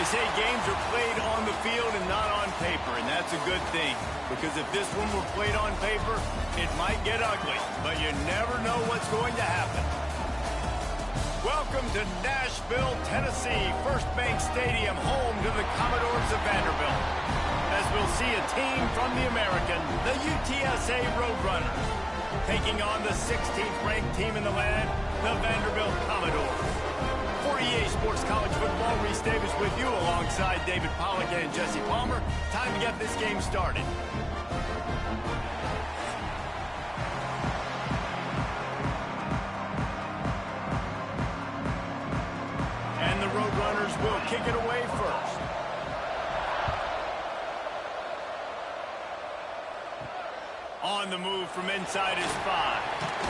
They say games are played on the field and not on paper, and that's a good thing. Because if this one were played on paper, it might get ugly, but you never know what's going to happen. Welcome to Nashville, Tennessee, First Bank Stadium, home to the Commodores of Vanderbilt. As we'll see a team from the American, the UTSA Roadrunners, taking on the 16th ranked team in the land, the Vanderbilt Commodores. For EA Sports College Football, Reese Davis with you alongside David Pollack and Jesse Palmer. Time to get this game started. And the Roadrunners will kick it away first. On the move from inside his 5.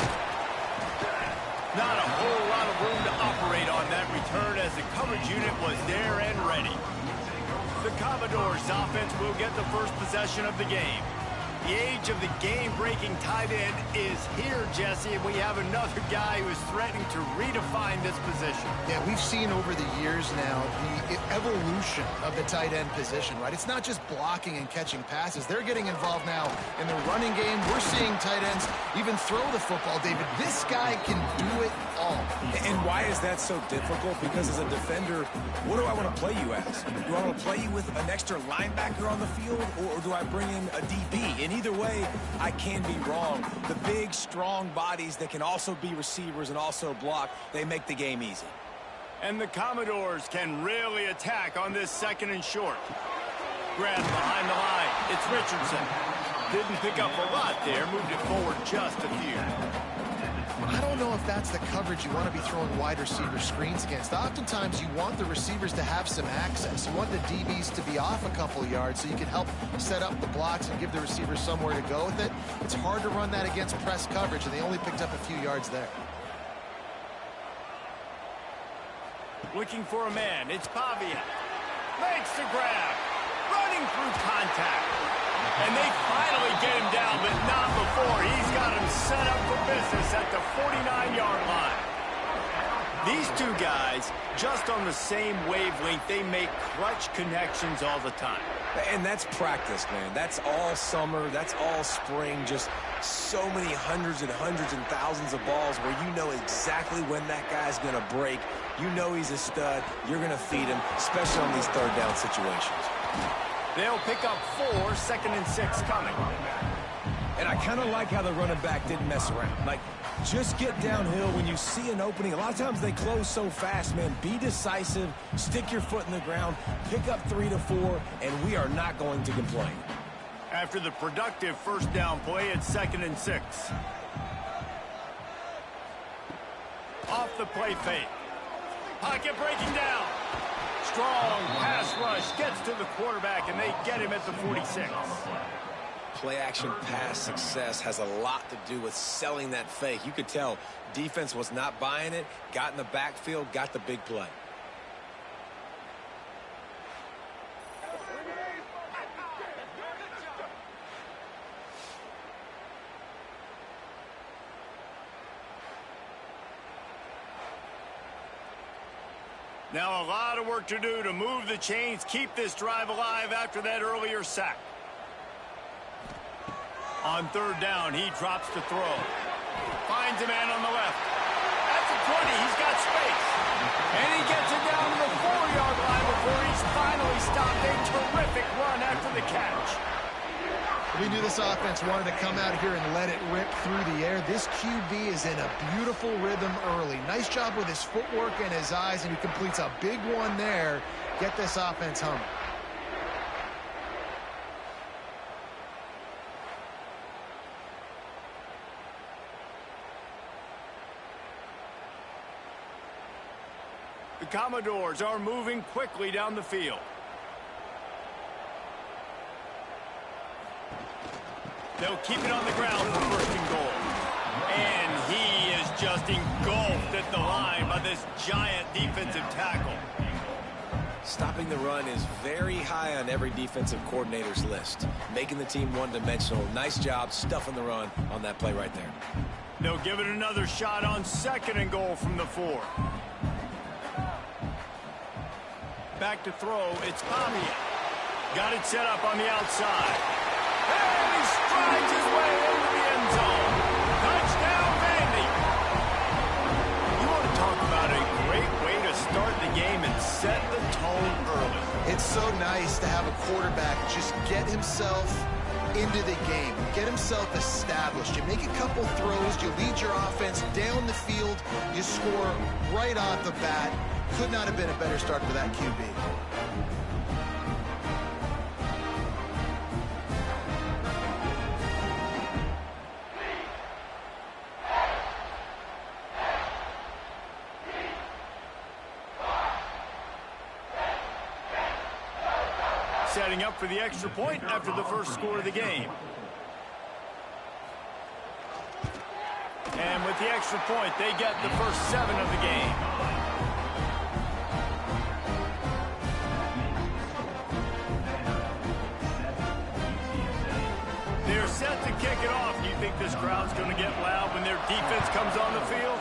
Not a whole lot of room to operate on that return as the coverage unit was there and ready. The Commodores offense will get the first possession of the game. The age of the game-breaking tight end is here, Jesse, and we have another guy who is threatening to redefine this position. Yeah, we've seen over the years now the evolution of the tight end position, right? It's not just blocking and catching passes. They're getting involved now in the running game. We're seeing tight ends even throw the football, David. This guy can do it all. And why is that so difficult? Because as a defender, what do I want to play you as? Do I want to play you with an extra linebacker on the field, or do I bring in a DB? And either way, I can be wrong. The big, strong bodies that can also be receivers and also block, they make the game easy. And the Commodores can really attack on this second and short. Grab behind the line. It's Richardson. Didn't pick up a lot there. Moved it forward just a few. I don't know if that's the coverage you want to be throwing wide receiver screens against. Oftentimes, you want the receivers to have some access. You want the DBs to be off a couple yards so you can help set up the blocks and give the receivers somewhere to go with it. It's hard to run that against press coverage, and they only picked up a few yards there. Looking for a man. It's Pavia. Makes the grab. Running through contact. And they finally get him down, but not before. He's got him set up for business at the 49-yard line. These two guys, just on the same wavelength, they make clutch connections all the time. And that's practice, man. That's all summer. That's all spring. Just so many hundreds and thousands of balls where you know exactly when that guy's going to break. You know he's a stud. You're going to feed him, especially on these third down situations. They'll pick up 4, 2nd and 6 coming. And I kind of like how the running back didn't mess around. Like, just get downhill when you see an opening. A lot of times they close so fast, man. Be decisive, stick your foot in the ground, pick up 3 to 4, and we are not going to complain. After the productive first down play, it's 2nd and 6. Off the play fake. Pocket breaking down. Strong pass rush gets to the quarterback, and they get him at the 46. Play-action pass success has a lot to do with selling that fake. You could tell defense was not buying it, got in the backfield, got the big play. Now a lot of work to do to move the chains, keep this drive alive after that earlier sack. On 3rd down, he drops to throw. Finds a man on the left. At the 20, he's got space. And he gets it down to the 4-yard line before he's finally stopped. A terrific run after the catch. We knew this offense wanted to come out here and let it rip through the air. This QB is in a beautiful rhythm early. Nice job with his footwork and his eyes, and he completes a big one there. Get this offense humming. The Commodores are moving quickly down the field. They'll keep it on the ground for 1st and goal. And he is just engulfed at the line by this giant defensive tackle. Stopping the run is very high on every defensive coordinator's list. Making the team one-dimensional. Nice job stuffing the run on that play right there. They'll give it another shot on 2nd and goal from the 4. back to throw. It's Pamia. Got it set up on the outside. And he strides his way into the end zone. Touchdown, Vandy. You want to talk about a great way to start the game and set the tone early. It's so nice to have a quarterback just get himself into the game, get himself established. You make a couple throws, you lead your offense down the field, you score right off the bat. Could not have been a better start for that QB. Setting up for the extra point after the first score of the game. And with the extra point, they get the first 7 of the game. They're set to kick it off. Do you think this crowd's going to get loud when their defense comes on the field?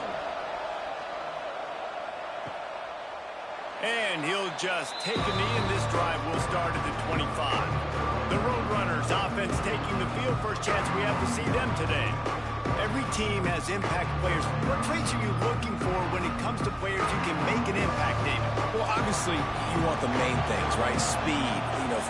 And he'll just take a knee, and this drive will start at the 25. The Roadrunners offense taking the field. First chance we have to see them today. Every team has impact players. What traits are you looking for when it comes to players who can make an impact, David? Well, obviously, you want the main things, right? Speed,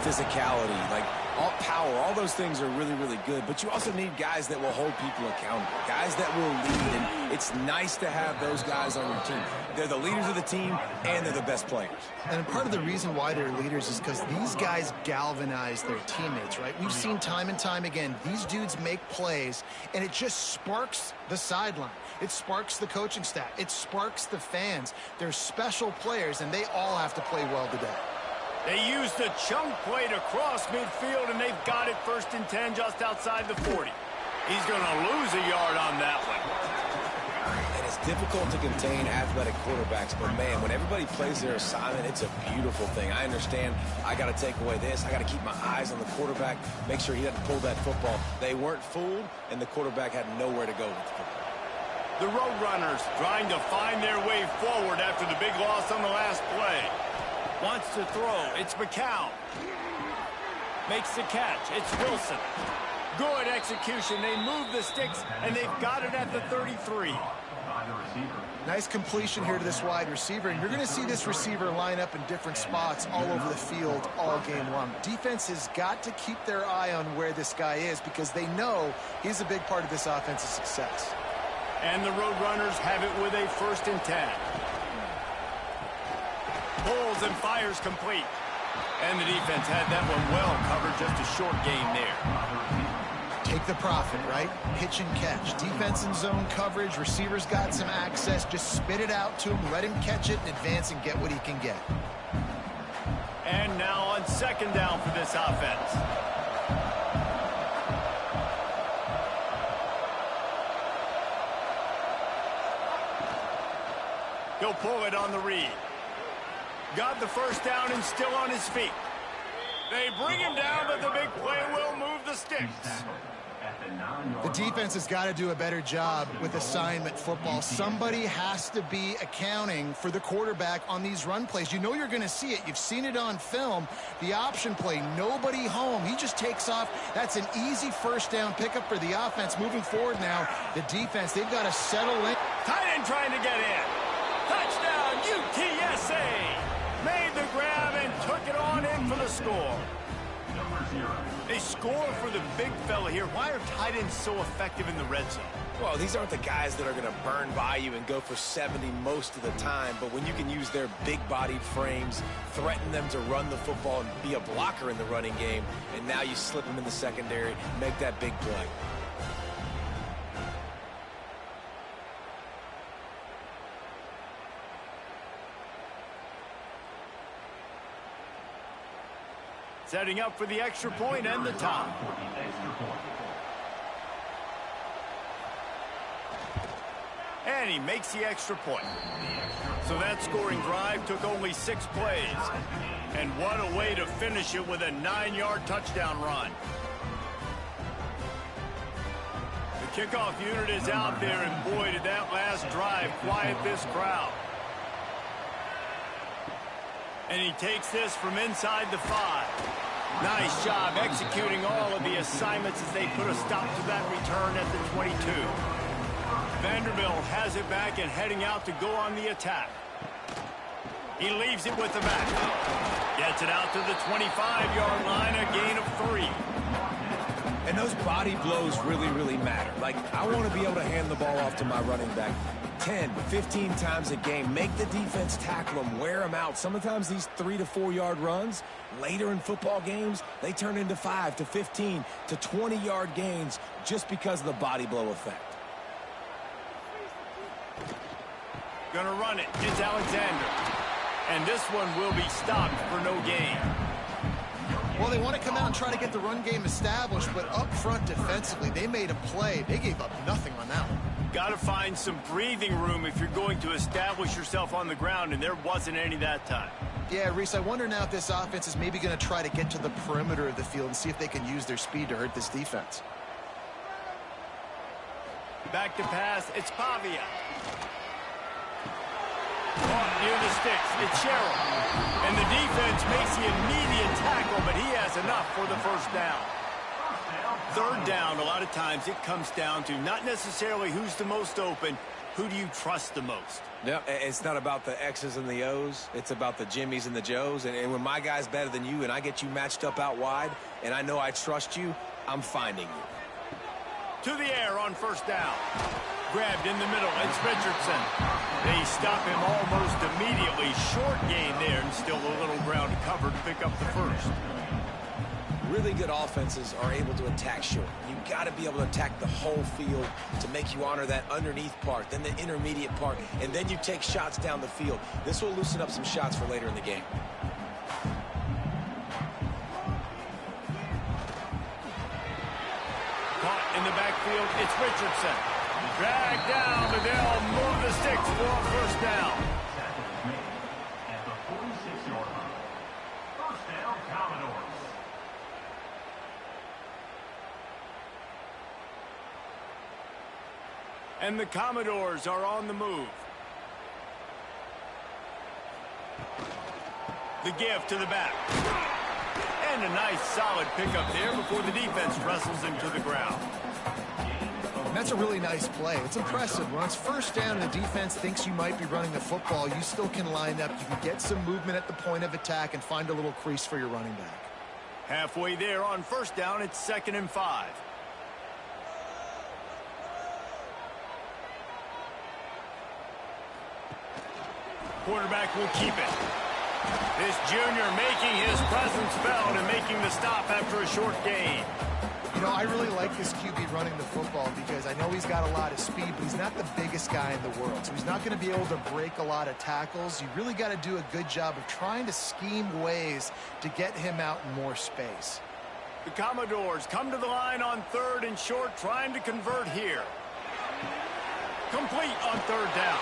physicality, like all power. All those things are really, really good. But you also need guys that will hold people accountable, guys that will lead. And it's nice to have those guys on your team. They're the leaders of the team, and they're the best players. And part of the reason why they're leaders is because these guys galvanize their teammates, right? We've seen time and time again, these dudes make plays, and it just sparks the sideline. It sparks the coaching staff. It sparks the fans. They're special players, and they all have to play well today. They used the chunk play to cross midfield, and they've got it 1st and 10 just outside the 40. He's going to lose a yard on that one. And it's difficult to contain athletic quarterbacks, but, man, when everybody plays their assignment, it's a beautiful thing. I understand I got to take away this. I got to keep my eyes on the quarterback, make sure he doesn't pull that football. They weren't fooled, and the quarterback had nowhere to go with the football. The Roadrunners trying to find their way forward after the big loss on the last play. Wants to throw. It's McCown. Makes the catch. It's Wilson. Good execution. They move the sticks, and they've got it at the 33. Nice completion here to this wide receiver, and you're going to see this receiver line up in different spots all over the field all game long. Defense has got to keep their eye on where this guy is because they know he's a big part of this offense's success. And the Roadrunners have it with a 1st and 10. Pulls and fires complete. And the defense had that one well covered, just a short gain there. Take the profit, right? Pitch and catch. Defense in zone coverage. Receivers got some access. Just spit it out to him. Let him catch it and advance and get what he can get. And now on 2nd down for this offense. He'll pull it on the read. Got the 1st down and still on his feet. They bring him down, but the big play will move the sticks. The defense has got to do a better job with assignment football. Somebody has to be accounting for the quarterback on these run plays. You know you're going to see it. You've seen it on film. The option play, nobody home. He just takes off. That's an easy 1st down pickup for the offense. Moving forward now, the defense, they've got to settle in. Tight end trying to get in. Touchdown, UTSA. Made the grab and took it on in for the score. They score for the big fella here. Why are tight ends so effective in the red zone? Well, these aren't the guys that are going to burn by you and go for 70 most of the time, but when you can use their big-bodied frames, threaten them to run the football and be a blocker in the running game, and now you slip them in the secondary, make that big play. Setting up for the extra point and the tie. And he makes the extra point. So that scoring drive took only 6 plays. And what a way to finish it with a 9-yard touchdown run. The kickoff unit is out there, and boy, did that last drive quiet this crowd. And he takes this from inside the 5. Nice job executing all of the assignments as they put a stop to that return at the 22. Vanderbilt has it back and heading out to go on the attack. He leaves it with the back. Gets it out to the 25-yard line, a gain of 3. And those body blows really, really matter. Like, I want to be able to hand the ball off to my running back 10, 15 times a game. Make the defense tackle them, wear them out. Sometimes these 3 to 4 yard runs, later in football games, they turn into 5 to 15 to 20-yard gains just because of the body blow effect. Gonna run it. It's Alexander. And this one will be stopped for no gain. Well, they want to come out and try to get the run game established, but up front defensively, they made a play. They gave up nothing on that one. Got to find some breathing room if you're going to establish yourself on the ground, and there wasn't any that time. Yeah, Reese, I wonder now if this offense is maybe going to try to get to the perimeter of the field and see if they can use their speed to hurt this defense. Back to pass. It's Pavia. Caught near the sticks. It's Sherrill. And the defense makes the immediate tackle, but he has enough for the first down. Third down, a lot of times it comes down to not necessarily who's the most open, who do you trust the most? Yeah, it's not about the X's and the O's. It's about the Jimmies and the Joes. And when my guy's better than you and I get you matched up out wide and I know I trust you, I'm finding you. To the air on first down. Grabbed in the middle. It's Richardson. They stop him almost immediately. Short gain there and still a little ground covered to pick up the first. Really good offenses are able to attack short. You've got to be able to attack the whole field to make you honor that underneath part, then the intermediate part, and then you take shots down the field. This will loosen up some shots for later in the game. Caught in the backfield, it's Richardson. Dragged down, but they'll move the sticks for a first down. At the 46-yard line. First down, Commodores. And the Commodores are on the move. The give to the back. And a nice solid pickup there before the defense wrestles him to the ground. And that's a really nice play. It's impressive. When it's first down and the defense thinks you might be running the football, you still can line up. You can get some movement at the point of attack and find a little crease for your running back. Halfway there on first down, it's 2nd and 5. Quarterback will keep it. This junior making his presence felt and making the stop after a short gain. You know, I really like this QB running the football because I know he's got a lot of speed, but he's not the biggest guy in the world. So he's not going to be able to break a lot of tackles. You really got to do a good job of trying to scheme ways to get him out in more space. The Commodores come to the line on 3rd and short, trying to convert here. Complete on 3rd down.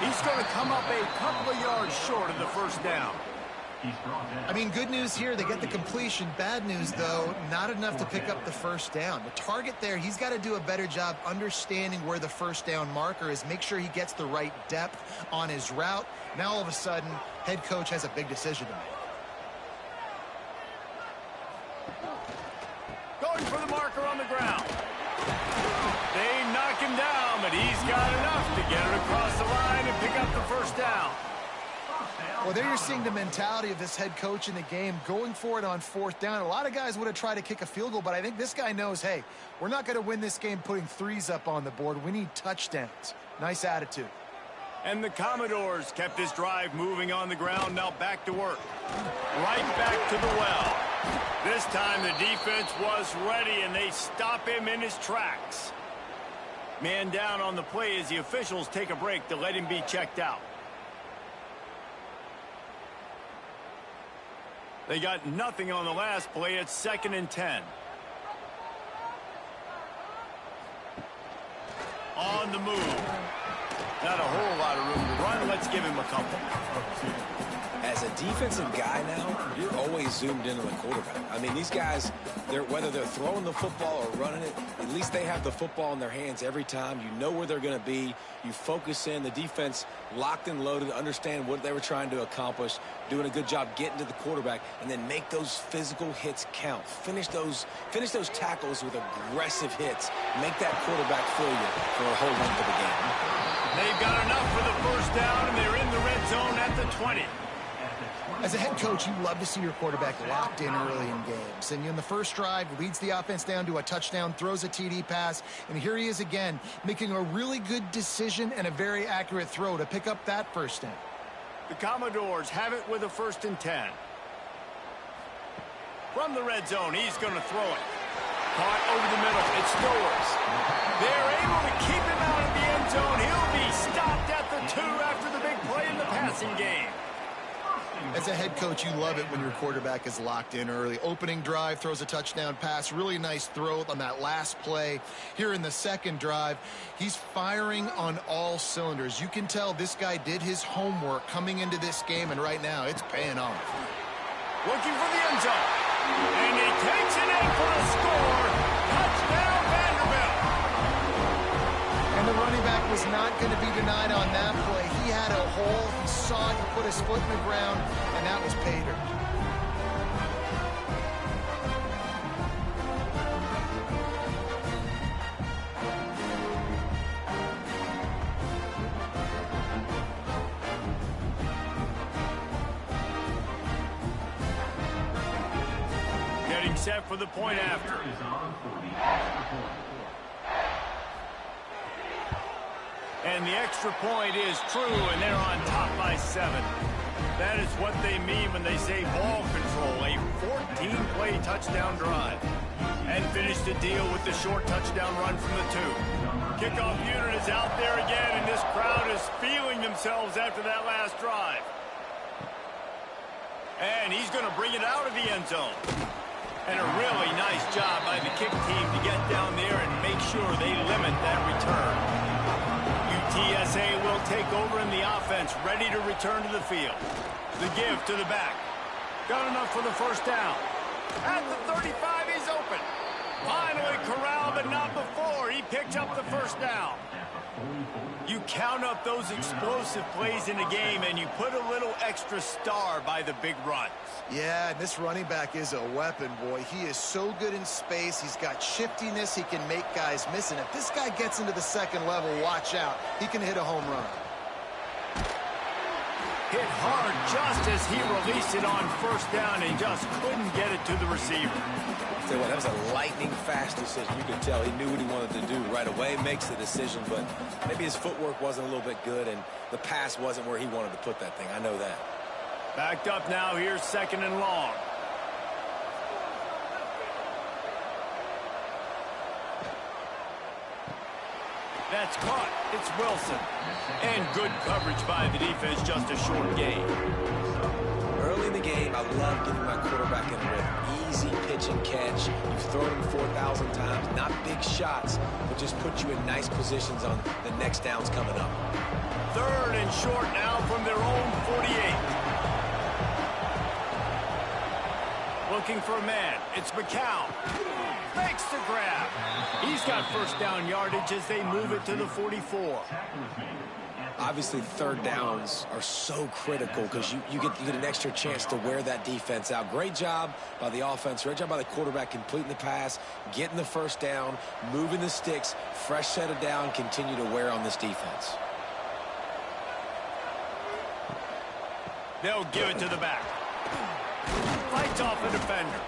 He's going to come up a couple of yards short of the first down. I mean, good news here, they get the completion. Bad news, though, not enough to pick up the first down. The target there, he's got to do a better job understanding where the first down marker is, make sure he gets the right depth on his route. Now, all of a sudden, head coach has a big decision to make. Going for the marker on the ground. They knock him down, but he's got enough to get it across the line and pick up the first down. Well, there you're seeing the mentality of this head coach in the game, going for it on 4th down. A lot of guys would have tried to kick a field goal, but I think this guy knows, hey, we're not going to win this game putting threes up on the board. We need touchdowns. Nice attitude. And the Commodores kept this drive moving on the ground, now back to work. Right back to the well. This time the defense was ready, and they stop him in his tracks. Man down on the play as the officials take a break to let him be checked out. They got nothing on the last play. It's 2nd and 10. On the move. Not a whole lot of room to run. Let's give him a couple. As a defensive guy now, you're always zoomed into the quarterback. I mean, these guys, whether they're throwing the football or running it, at least they have the football in their hands every time. You know where they're going to be. You focus in. The defense locked and loaded, understand what they were trying to accomplish, doing a good job getting to the quarterback, and then make those physical hits count. Finish those tackles with aggressive hits. Make that quarterback feel you for a whole length of the game. They've got enough for the first down, and they're in the red zone at the 20. As a head coach, you love to see your quarterback locked in early in games. And in the first drive, leads the offense down to a touchdown, throws a TD pass, and here he is again, making a really good decision and a very accurate throw to pick up that first down. The Commodores have it with a 1st and 10. From the red zone, he's going to throw it. Caught over the middle. It's Stowers. They're able to keep him out of the end zone. He'll be stopped at the 2 after the big play in the passing game. As a head coach, you love it when your quarterback is locked in early. Opening drive, throws a touchdown pass. Really nice throw on that last play. Here in the second drive, he's firing on all cylinders. You can tell this guy did his homework coming into this game, and right now it's paying off. Looking for the end zone. And he takes it in for a score. Touchdown, Vanderbilt. And the running back was not going to be denied on that play. He had a hole. He saw it. He put his foot in the ground, and that was pay dirt. Getting set for the point after. And the extra point is true, and they're on top by 7. That is what they mean when they say ball control, a 14-play touchdown drive. And finish the deal with the short touchdown run from the 2. Kickoff unit is out there again, and this crowd is feeling themselves after that last drive. And he's going to bring it out of the end zone. And a really nice job by the kick team to get down there and make sure they limit that return. UTSA will take over in the offense, ready to return to the field. The give to the back. Got enough for the first down. At the 35, he's open. Finally corralled, but not before. He picked up the first down. You count up those explosive plays in a game, and you put a little extra star by the big runs. Yeah, and this running back is a weapon, boy. He is so good in space. He's got shiftiness. He can make guys miss. And if this guy gets into the second level, watch out. He can hit a home run. Hit hard just as he released it on first down and just couldn't get it to the receiver. Tell you what, that was a lightning-fast decision. You could tell he knew what he wanted to do right away, makes the decision, but maybe his footwork wasn't a little bit good, and the pass wasn't where he wanted to put that thing. I know that. Backed up now, here's 2nd and long. That's caught. It's Wilson. And good coverage by the defense, just a short gain. Early in the game, I love getting my quarterback in rhythm. Easy pitch and catch. You've thrown him 4,000 times. Not big shots, but just put you in nice positions on the next downs coming up. 3rd and short now from their own 48. Looking for a man. It's McCown. Makes the grab. He's got first down yardage as they move it to the 44. Obviously, 3rd downs are so critical because you get an extra chance to wear that defense out. Great job by the offense. Great job by the quarterback completing the pass, getting the first down, moving the sticks, fresh set of down, continue to wear on this defense. They'll give it to the back. Fights off the defender.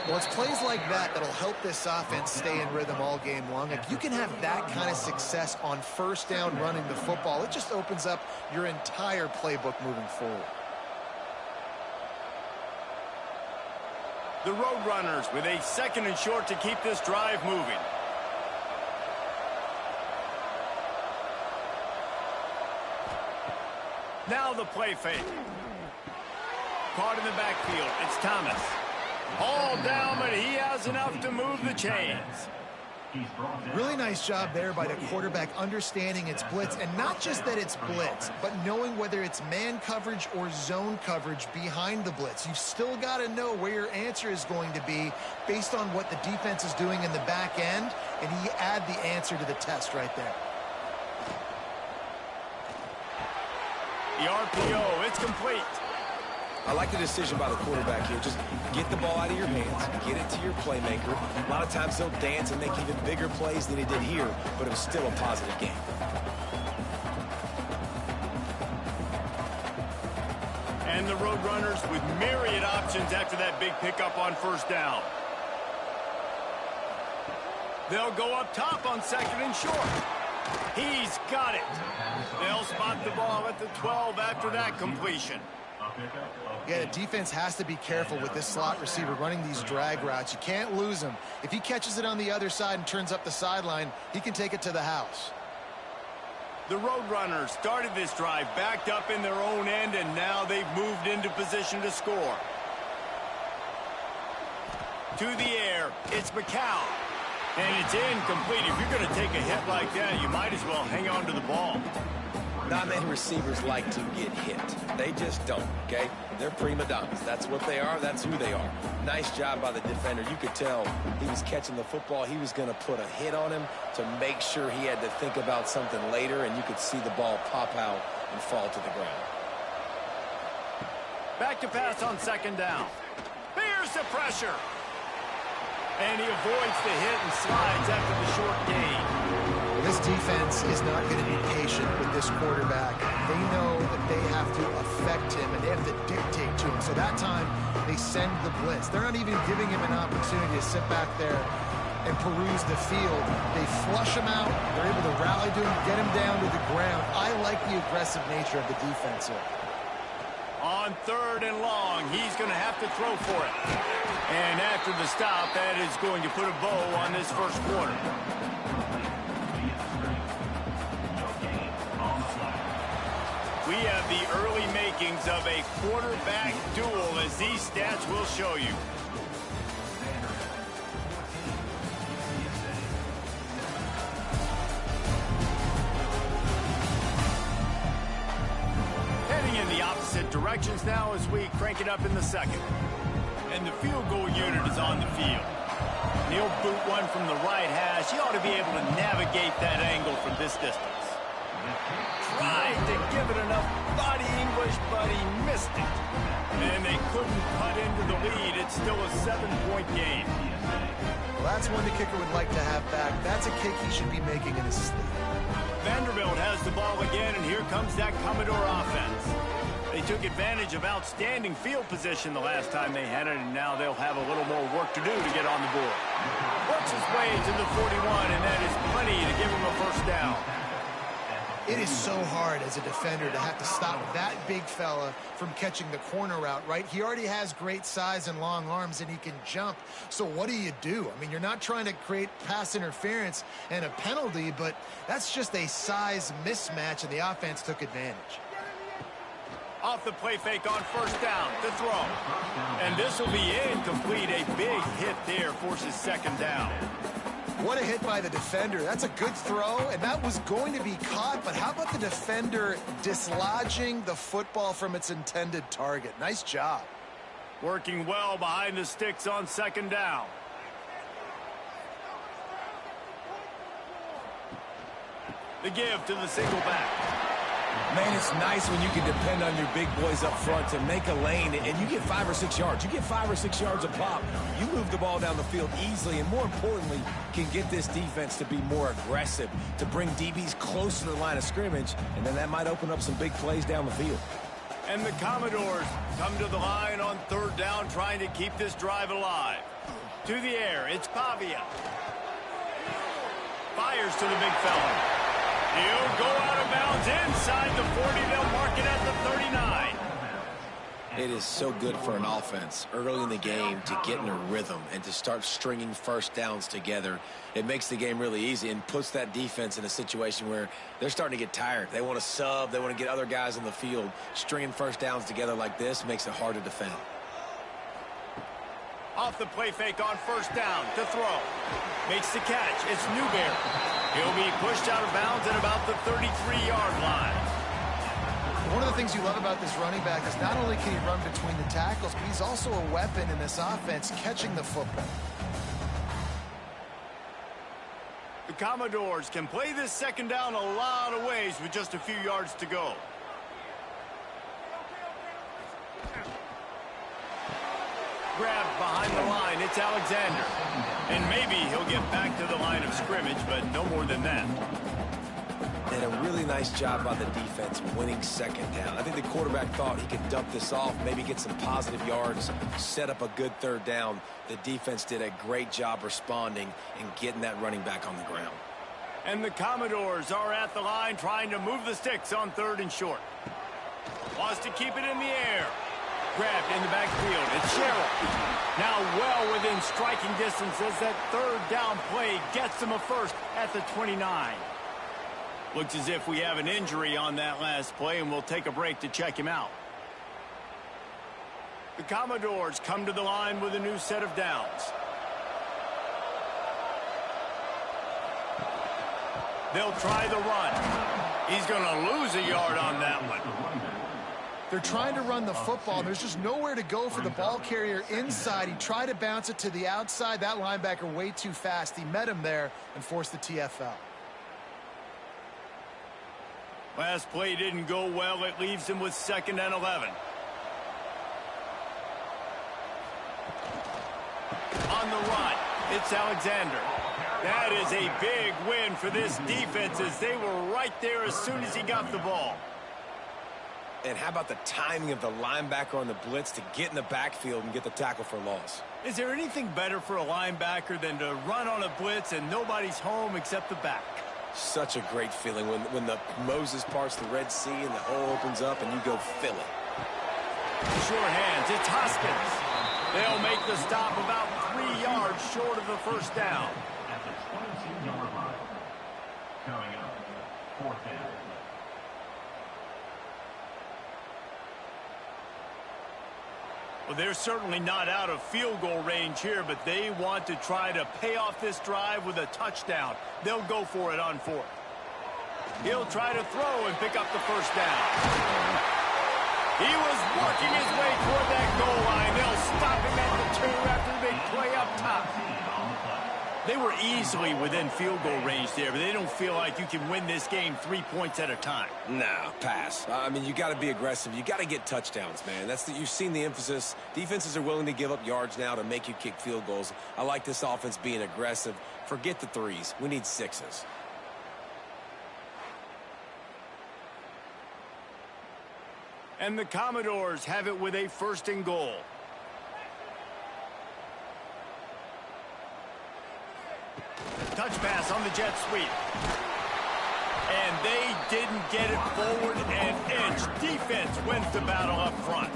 Well, it's plays like that that'll help this offense stay in rhythm all game long. If you can have that kind of success on first down running the football, it just opens up your entire playbook moving forward. The Roadrunners with a 2nd and short to keep this drive moving. Now the play fake. Caught in the backfield. It's Thomas. All down, but he has enough to move the chains. He's brought down. Really nice job there by the quarterback understanding it's blitz, and not just that it's blitz, but knowing whether it's man coverage or zone coverage behind the blitz. You've still got to know where your answer is going to be based on what the defense is doing in the back end, and he add the answer to the test right there. The RPO, it's complete. I like the decision by the quarterback here. Just get the ball out of your hands, get it to your playmaker. A lot of times they'll dance and make even bigger plays than he did here, but it was still a positive game. And the Roadrunners with myriad options after that big pickup on first down. They'll go up top on second and short. He's got it. They'll spot the ball at the 12 after that completion. Yeah, the defense has to be careful with this slot receiver running these drag routes. You can't lose him. If he catches it on the other side and turns up the sideline, he can take it to the house. The Roadrunners started this drive backed up in their own end, and now they've moved into position to score. To the air, it's McCown. And it's incomplete. If you're going to take a hit like that, you might as well hang on to the ball. Not many receivers like to get hit. They just don't, okay? They're prima donnas. That's what they are. That's who they are. Nice job by the defender. You could tell he was catching the football. He was going to put a hit on him to make sure he had to think about something later, and you could see the ball pop out and fall to the ground. Back to pass on second down. Bears the pressure. And he avoids the hit and slides after the short gain. This defense is not going to be patient with this quarterback. They know that they have to affect him, and they have to dictate to him. So that time, they send the blitz. They're not even giving him an opportunity to sit back there and peruse the field. They flush him out. They're able to rally to him, get him down to the ground. I like the aggressive nature of the defense here. On third and long, he's going to have to throw for it. And after the stop, that is going to put a bow on this first quarter. We have the early makings of a quarterback duel, as these stats will show you. Heading in the opposite directions now as we crank it up in the second. And the field goal unit is on the field. He'll boot one from the right hash. He ought to be able to navigate that angle from this distance. Tried to give it enough body English, but he missed it. And they couldn't cut into the lead. It's still a 7-point game. Well, that's one the kicker would like to have back. That's a kick he should be making in his sleep. Vanderbilt has the ball again, and here comes that Commodore offense. They took advantage of outstanding field position the last time they had it, and now they'll have a little more work to do to get on the board. Works his way to the 41, and that is plenty to give him a first down. It is so hard as a defender to have to stop that big fella from catching the corner route, right? He already has great size and long arms, and he can jump. So what do you do? I mean, you're not trying to create pass interference and a penalty, but that's just a size mismatch, and the offense took advantage. Off the play fake on first down, the throw. And this will be incomplete. A big hit there forces second down. What a hit by the defender. That's a good throw, and that was going to be caught, but how about the defender dislodging the football from its intended target? Nice job. Working well behind the sticks on second down. The give to the single back. Man, it's nice when you can depend on your big boys up front to make a lane, and you get 5 or 6 yards. You get 5 or 6 yards a pop. You move the ball down the field easily, and more importantly, can get this defense to be more aggressive, to bring DBs close to the line of scrimmage, and then that might open up some big plays down the field. And the Commodores come to the line on third down, trying to keep this drive alive. To the air, it's Pavia. Fires to the big fella. He'll go out of bounds inside the 40. They'll mark it at the 39. It is so good for an offense early in the game to get in a rhythm and to start stringing first downs together. It makes the game really easy and puts that defense in a situation where they're starting to get tired. They want to sub. They want to get other guys on the field. Stringing first downs together like this makes it hard to defend. Off the play fake on first down to throw. Makes the catch. It's Newberry. He'll be pushed out of bounds at about the 33-yard line. One of the things you love about this running back is not only can he run between the tackles, but he's also a weapon in this offense catching the football. The Commodores can play this second down a lot of ways with just a few yards to go. Grabbed behind the line, it's Alexander. And maybe he'll get back to the line of scrimmage, but no more than that. And a really nice job by the defense winning second down. I think the quarterback thought he could dump this off, maybe get some positive yards, set up a good third down. The defense did a great job responding and getting that running back on the ground. And the Commodores are at the line trying to move the sticks on 3rd and short. Wants to keep it in the air. Grabbed in the backfield. It's Sherrill. Now well within striking distance as that 3rd down play gets him a first at the 29. Looks as if we have an injury on that last play, and we'll take a break to check him out. The Commodores come to the line with a new set of downs. They'll try the run. He's going to lose a yard on that one. They're trying to run the football. There's just nowhere to go for the ball carrier inside. He tried to bounce it to the outside. That linebacker way too fast. He met him there and forced the TFL. Last play didn't go well. It leaves him with 2nd and 11. On the run, it's Alexander. That is a big win for this defense as they were right there as soon as he got the ball. And how about the timing of the linebacker on the blitz to get in the backfield and get the tackle for loss? Is there anything better for a linebacker than to run on a blitz and nobody's home except the back? Such a great feeling when the Moses parts the Red Sea and the hole opens up and you go fill it. Short hands, it's Hoskins. They'll make the stop about 3 yards short of the first down. At the 22-yard line. Coming up, 4th down. Well, they're certainly not out of field goal range here, but they want to try to pay off this drive with a touchdown. They'll go for it on 4th. He'll try to throw and pick up the first down. He was working his way toward that goal line. They'll stop him at the 2 after the big play up top. They were easily within field goal range there, but they don't feel like you can win this game 3 points at a time. Nah, pass. I mean, you got to be aggressive. You got to get touchdowns, man. You've seen the emphasis. Defenses are willing to give up yards now to make you kick field goals. I like this offense being aggressive. Forget the 3s. We need 6s. And the Commodores have it with a 1st and goal. Touch pass on the jet sweep. And they didn't get it forward an inch. Defense wins the battle up front.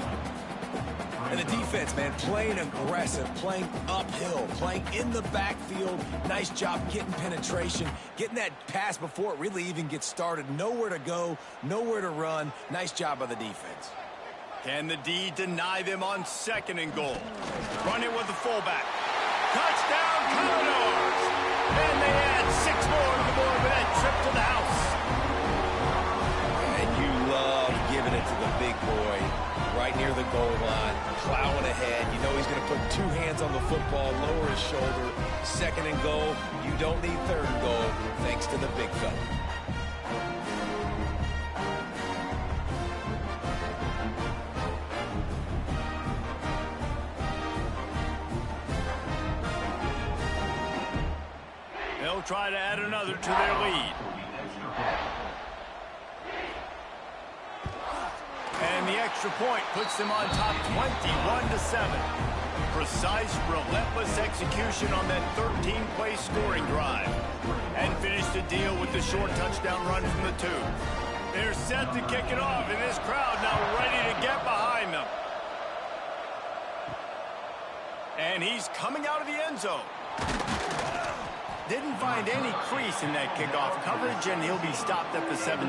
And the defense, man, playing aggressive, playing uphill, playing in the backfield. Nice job getting penetration, getting that pass before it really even gets started. Nowhere to go, nowhere to run. Nice job by the defense. Can the D deny them on 2nd and goal? Run it with the fullback. Touchdown, Commodores! And they add 6 more to the board with that trip to the house. And you love giving it to the big boy right near the goal line, plowing ahead. You know he's going to put 2 hands on the football, lower his shoulder. 2nd and goal. You don't need 3rd and goal, thanks to the big fella. They'll try to add another to their lead. And the extra point puts them on top 21-7. Precise, relentless execution on that 13-play scoring drive. And finish the deal with the short touchdown run from the 2. They're set to kick it off, and this crowd now ready to get behind them. And he's coming out of the end zone. Didn't find any crease in that kickoff coverage, and he'll be stopped at the 17.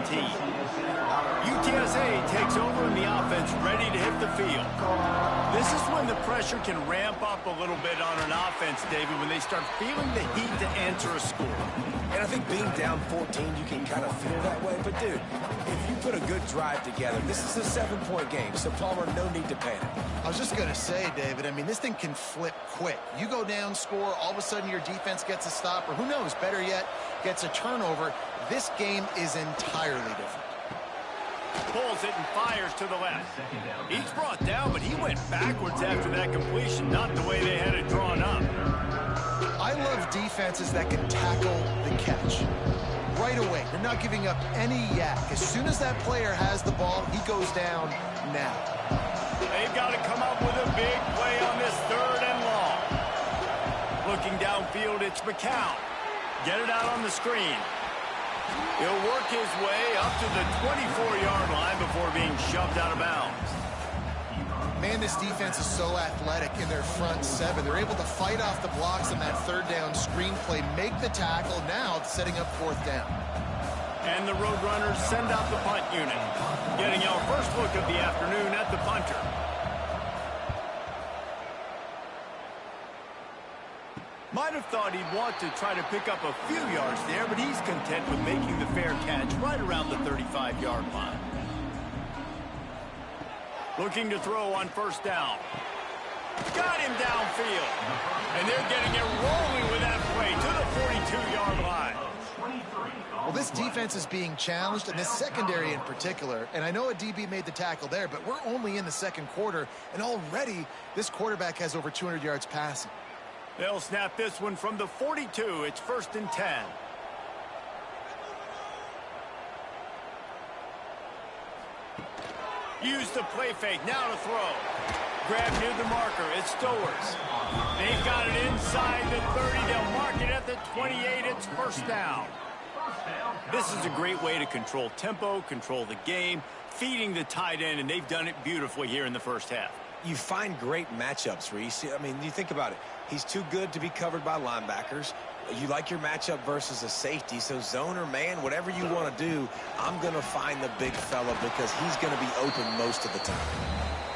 UTSA takes over in the offense, ready to hit the field. This is when the pressure can ramp up a little bit on an offense, David, when they start feeling the heat to answer a score. And I think being down 14, you can kind of feel that way. But, dude, if you put a good drive together, this is a 7-point game, so Palmer, no need to panic. I was just going to say, David, I mean, this thing can flip quick. You go down, score, all of a sudden your defense gets a stop, or who knows, better yet, gets a turnover. This game is entirely different. Pulls it and fires to the left. He's brought down, but he went backwards after that completion, not the way they had it drawn up. I love defenses that can tackle the catch. Right away, they're not giving up any yak. As soon as that player has the ball, he goes down now. They've got to come up with a big play on this 3rd and long. Looking downfield, it's McCown. Get it out on the screen. He'll work his way up to the 24-yard line before being shoved out of bounds. Man, this defense is so athletic in their front 7. They're able to fight off the blocks on that 3rd down screen play, make the tackle, now setting up 4th down. And the Roadrunners send out the punt unit, getting our first look of the afternoon at the punter. Might have thought he'd want to try to pick up a few yards there, but he's content with making the fair catch right around the 35-yard line. Looking to throw on 1st down. Got him downfield. And they're getting it rolling with that play to the 42-yard line. Well, this defense is being challenged, and this secondary in particular. And I know a DB made the tackle there, but we're only in the 2nd quarter, and already this quarterback has over 200 yards passing. They'll snap this one from the 42. It's 1st and 10. Use the play fake, now to throw. Grab near the marker, it's Stowers. They've got it inside the 30, they'll mark it at the 28, it's 1st down. This is a great way to control tempo, control the game, feeding the tight end, and they've done it beautifully here in the 1st half. You find great matchups, Reese. I mean, you think about it. He's too good to be covered by linebackers. You like your matchup versus a safety, so zone or man, whatever you want to do, I'm going to find the big fella because he's going to be open most of the time.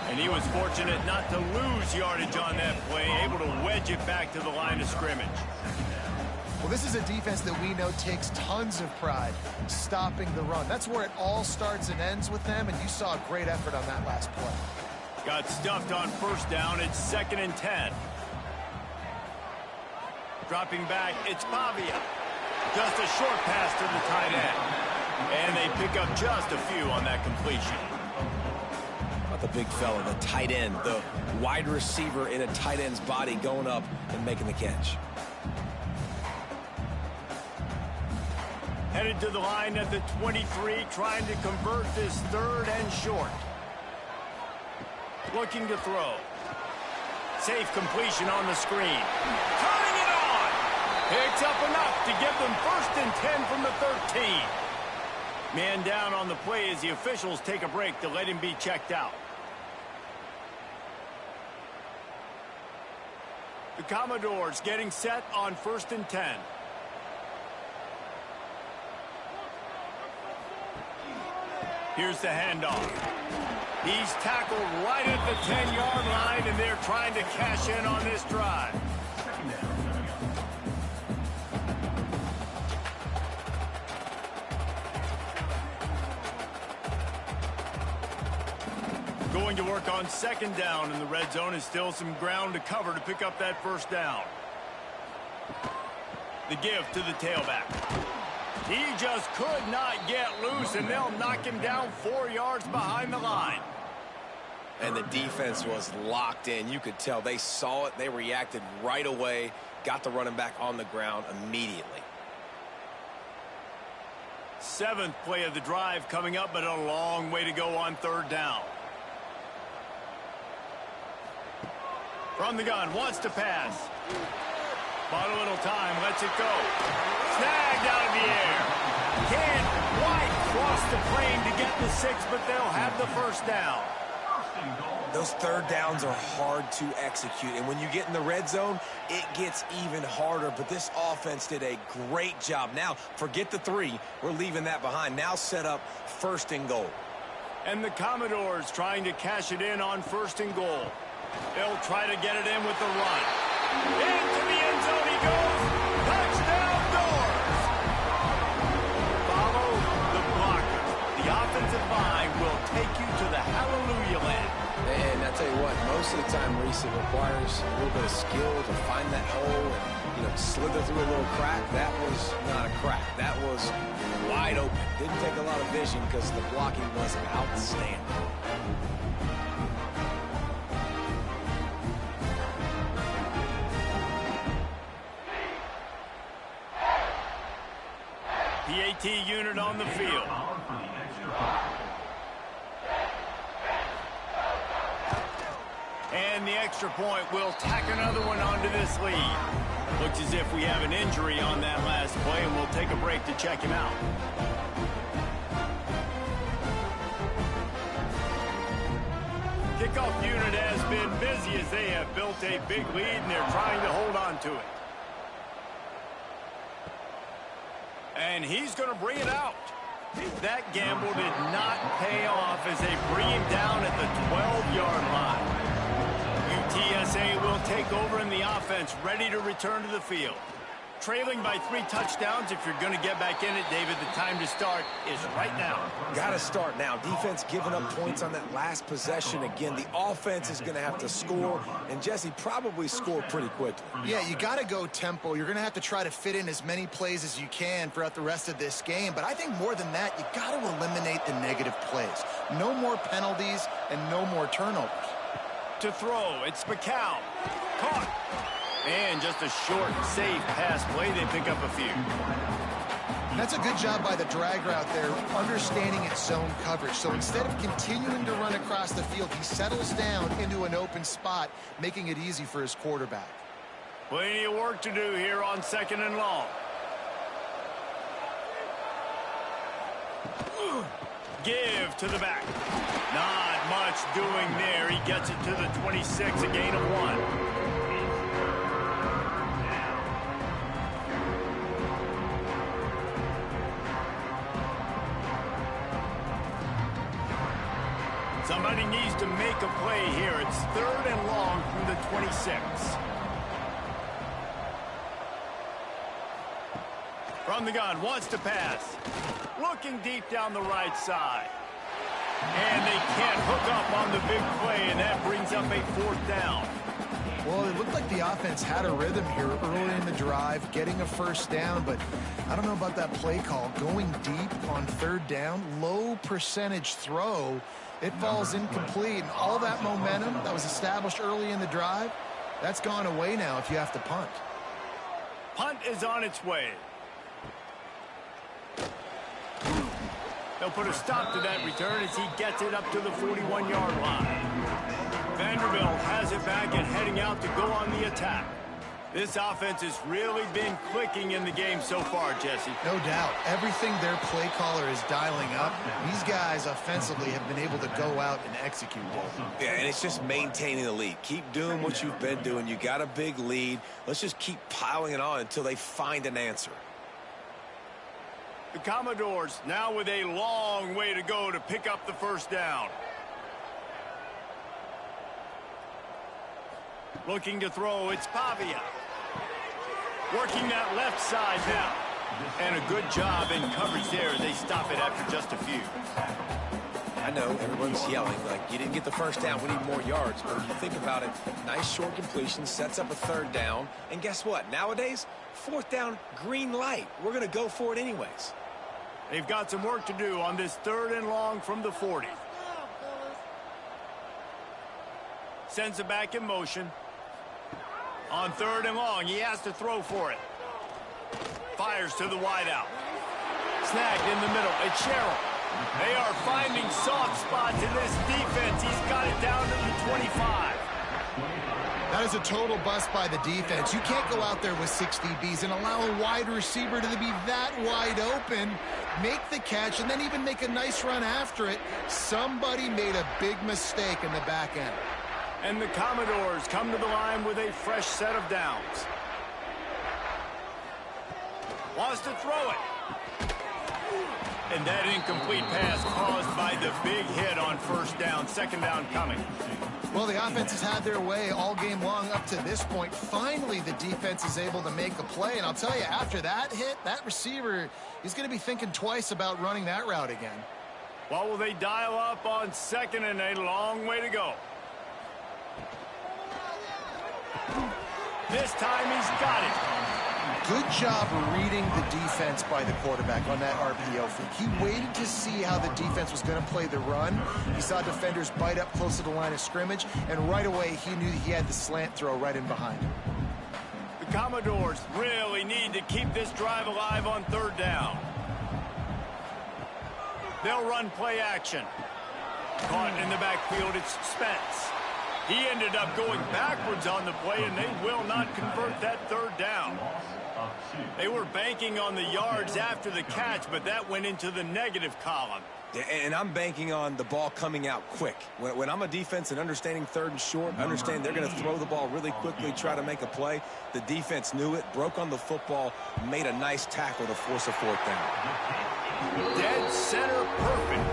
And he was fortunate not to lose yardage on that play, able to wedge it back to the line of scrimmage. Well, this is a defense that we know takes tons of pride stopping the run. That's where it all starts and ends with them, and you saw a great effort on that last play. Got stuffed on 1st down, it's 2nd and 10. Dropping back, it's Pavia. Just a short pass to the tight end. And they pick up just a few on that completion. About the big fella, the tight end, the wide receiver in a tight end's body going up and making the catch. Headed to the line at the 23, trying to convert this 3rd and short. Looking to throw. Safe completion on the screen. Turning it on! Picks up enough to give them 1st and 10 from the 13. Man down on the play as the officials take a break to let him be checked out. The Commodores getting set on 1st and 10. Here's the handoff. He's tackled right at the 10-yard line, and they're trying to cash in on this drive. Going to work on 2nd down, and the red zone is still some ground to cover to pick up that 1st down. The give to the tailback. He just could not get loose, and they'll knock him down 4 yards behind the line. And the defense was locked in. You could tell they saw it. They reacted right away, got the running back on the ground immediately. 7th play of the drive coming up, but a long way to go on 3rd down. From the gun, wants to pass. Bought a little time, lets it go. Snagged out of the air. Can't quite cross the plane to get the 6, but they'll have the 1st down. Those third downs are hard to execute, and when you get in the red zone, it gets even harder. But this offense did a great job. Now, forget the 3. We're leaving that behind. Now set up 1st and goal. And the Commodores trying to cash it in on 1st and goal. They'll try to get it in with the run. Into the end zone he goes. Touchdown Doors! Follow the blocker. The offensive line will take you to the hallelujah land. And I tell you what, most of the time, Reese, it requires a little bit of skill to find that hole and, slither through a little crack. That was not a crack. That was wide open. Didn't take a lot of vision because the blocking was outstanding. PAT unit on the field. And the extra point will tack another one onto this lead. Looks as if we have an injury on that last play, and we'll take a break to check him out. Kickoff unit has been busy as they have built a big lead, and they're trying to hold on to it. And he's going to bring it out. That gamble did not pay off as they bring him down at the 12-yard line. UTSA will take over in the offense, ready to return to the field. Trailing by 3 touchdowns. If you're going to get back in it, David, the time to start is right now. Got to start now. Defense giving up points on that last possession. Again, the offense is going to have to score, and Jesse probably score pretty quickly. Yeah, you got to go tempo. You're going to have to try to fit in as many plays as you can throughout the rest of this game. But I think more than that, you got to eliminate the negative plays. No more penalties and no more turnovers. To throw, it's McCown. Caught. And just a short, safe pass play. They pick up a few. That's a good job by the drag route there, understanding its zone coverage. So instead of continuing to run across the field, he settles down into an open spot, making it easy for his quarterback. Plenty of work to do here on 2nd and long. Give to the back. Not much doing there. He gets it to the 26, a gain of 1. Somebody needs to make a play here. It's 3rd and long from the 26. From the gun, wants to pass. Looking deep down the right side. And they can't hook up on the big play, and that brings up a 4th down. Well, it looked like the offense had a rhythm here early in the drive, getting a 1st down, but I don't know about that play call. Going deep on 3rd down, low percentage throw. It falls incomplete, and all that momentum that was established early in the drive, that's gone away now if you have to punt. Punt is on its way. They'll put a stop to that return as he gets it up to the 41-yard line. Vanderbilt has it back and heading out to go on the attack. This offense has really been clicking in the game so far, Jesse. No doubt. Everything their play caller is dialing up, these guys offensively have been able to go out and execute. Yeah, and it's just maintaining the lead. Keep doing what you've been doing. You got a big lead. Let's just keep piling it on until they find an answer. The Commodores now with a long way to go to pick up the 1st down. Looking to throw, it's Pavia. Working that left side now. And a good job in coverage there. They stop it after just a few. I know everyone's yelling like you didn't get the 1st down, we need more yards. But if you think about it, nice short completion, sets up a 3rd down. And guess what? Nowadays, 4th down, green light. We're going to go for it anyways. They've got some work to do on this 3rd and long from the 40. Sends it back in motion. On 3rd and long, he has to throw for it. Fires to the wideout. Snagged in the middle. It's Sherrill. They are finding soft spots in this defense. He's got it down to the 25. That is a total bust by the defense. You can't go out there with 6 DBs and allow a wide receiver to be that wide open, make the catch, and then even make a nice run after it. Somebody made a big mistake in the back end. And the Commodores come to the line with a fresh set of downs. Wants to throw it. And that incomplete pass caused by the big hit on first down. Second down coming. Well, the offense has had their way all game long up to this point. Finally, the defense is able to make a play. And I'll tell you, after that hit, that receiver, he's going to be thinking twice about running that route again. Well, will they dial up on second and a long way to go? This time he's got it. Good job reading the defense by the quarterback on that RPO fake. He waited to see how the defense was going to play the run. He saw defenders bite up close to the line of scrimmage, and right away he knew he had the slant throw right in behind him. The Commodores really need to keep this drive alive on third down. They'll run play action. Caught in the backfield, it's Spence. He ended up going backwards on the play, and they will not convert that third down. They were banking on the yards after the catch, but that went into the negative column. Yeah, and I'm banking on the ball coming out quick. When I'm a defense and understanding third and short, understand they're going to throw the ball really quickly, try to make a play. The defense knew it, broke on the football, made a nice tackle to force a fourth down. Dead center perfect.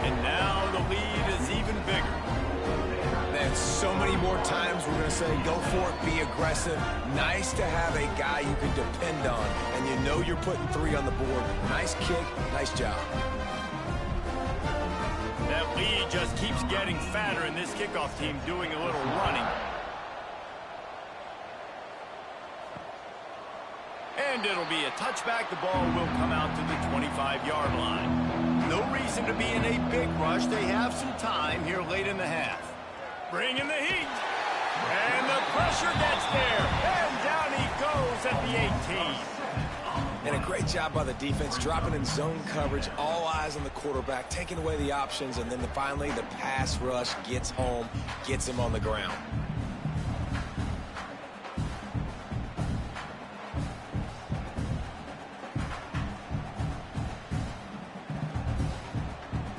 And now the lead is even bigger. Man, so many more times we're going to say, go for it, be aggressive. Nice to have a guy you can depend on, and you know you're putting 3 on the board. Nice kick, nice job. That lead just keeps getting fatter, and this kickoff team doing a little running. And it'll be a touchback. The ball will come out to the 25-yard line. No reason to be in a big rush. They have some time here late in the half. Bringing the heat. And the pressure gets there. And down he goes at the 18. And a great job by the defense, dropping in zone coverage, all eyes on the quarterback, taking away the options, and then finally the pass rush gets home, gets him on the ground.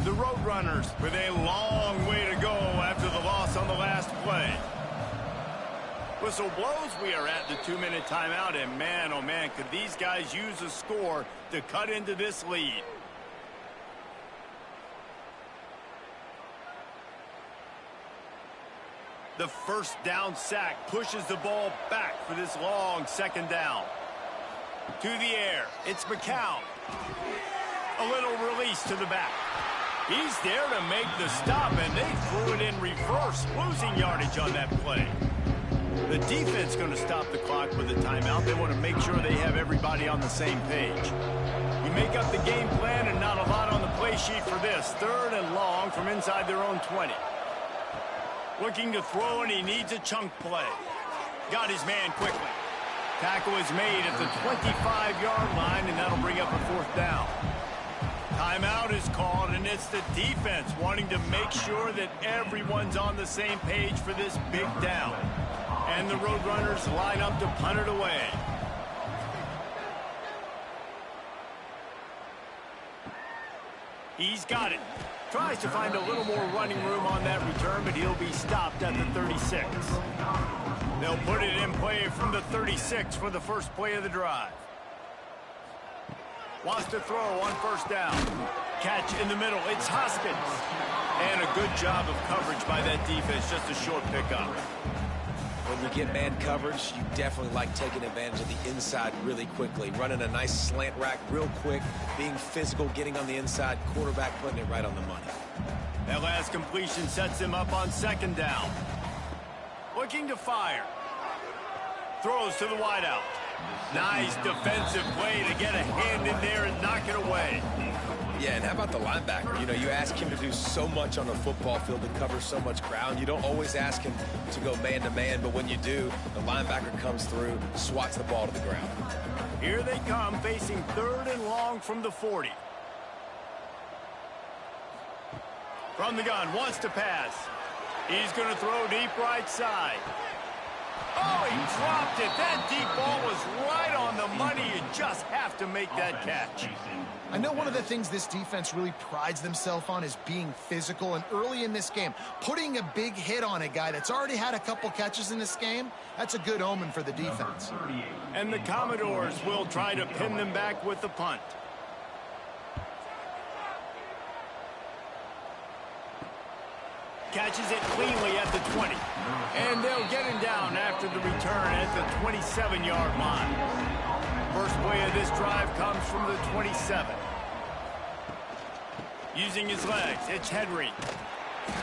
The Roadrunners with a long way to go after the loss on the last play. Whistle blows, we are at the 2-minute timeout, and man, oh man, could these guys use a score to cut into this lead. The first down sack pushes the ball back for this long second down. To the air, it's McCown. A little release to the back. He's there to make the stop, and they threw it in reverse, losing yardage on that play. The defense going to stop the clock with a timeout. They want to make sure they have everybody on the same page. You make up the game plan, and not a lot on the play sheet for this. Third and long from inside their own 20. Looking to throw, and he needs a chunk play. Got his man quickly. Tackle is made at the 25-yard line, and that'll bring up a fourth down. Timeout is called, and it's the defense wanting to make sure that everyone's on the same page for this big down. And the Roadrunners line up to punt it away. He's got it. Tries to find a little more running room on that return, but he'll be stopped at the 36. They'll put it in play from the 36 for the first play of the drive. Wants to throw on first down. Catch in the middle. It's Hoskins. And a good job of coverage by that defense. Just a short pickup. When you get man coverage, you definitely like taking advantage of the inside really quickly. Running a nice slant rack real quick. Being physical, getting on the inside. Quarterback putting it right on the money. That last completion sets him up on second down. Looking to fire. Throws to the wideout. Nice defensive play to get a hand in there and knock it away. Yeah, and how about the linebacker? You know, you ask him to do so much on the football field to cover so much ground. You don't always ask him to go man-to-man, but when you do, the linebacker comes through, swats the ball to the ground. Here they come, facing third and long from the 40. From the gun, wants to pass. He's going to throw deep right side. Oh, he dropped it. That deep ball was right on the money. You just have to make that catch. I know one of the things this defense really prides themselves on is being physical, and early in this game, putting a big hit on a guy that's already had a couple catches in this game, that's a good omen for the defense. And the Commodores will try to pin them back with the punt. Catches it cleanly at the 20. And they'll get him down after the return at the 27-yard line. First play of this drive comes from the 27. Using his legs, it's Henry.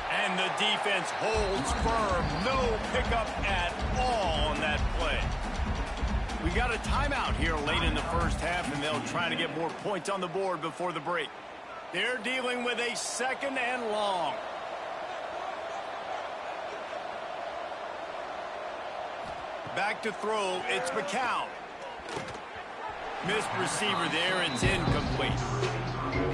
And the defense holds firm. No pickup at all on that play. We got a timeout here late in the first half, and they'll try to get more points on the board before the break. They're dealing with a 2nd and long. Back to throw, it's McCown. Missed receiver there, it's incomplete.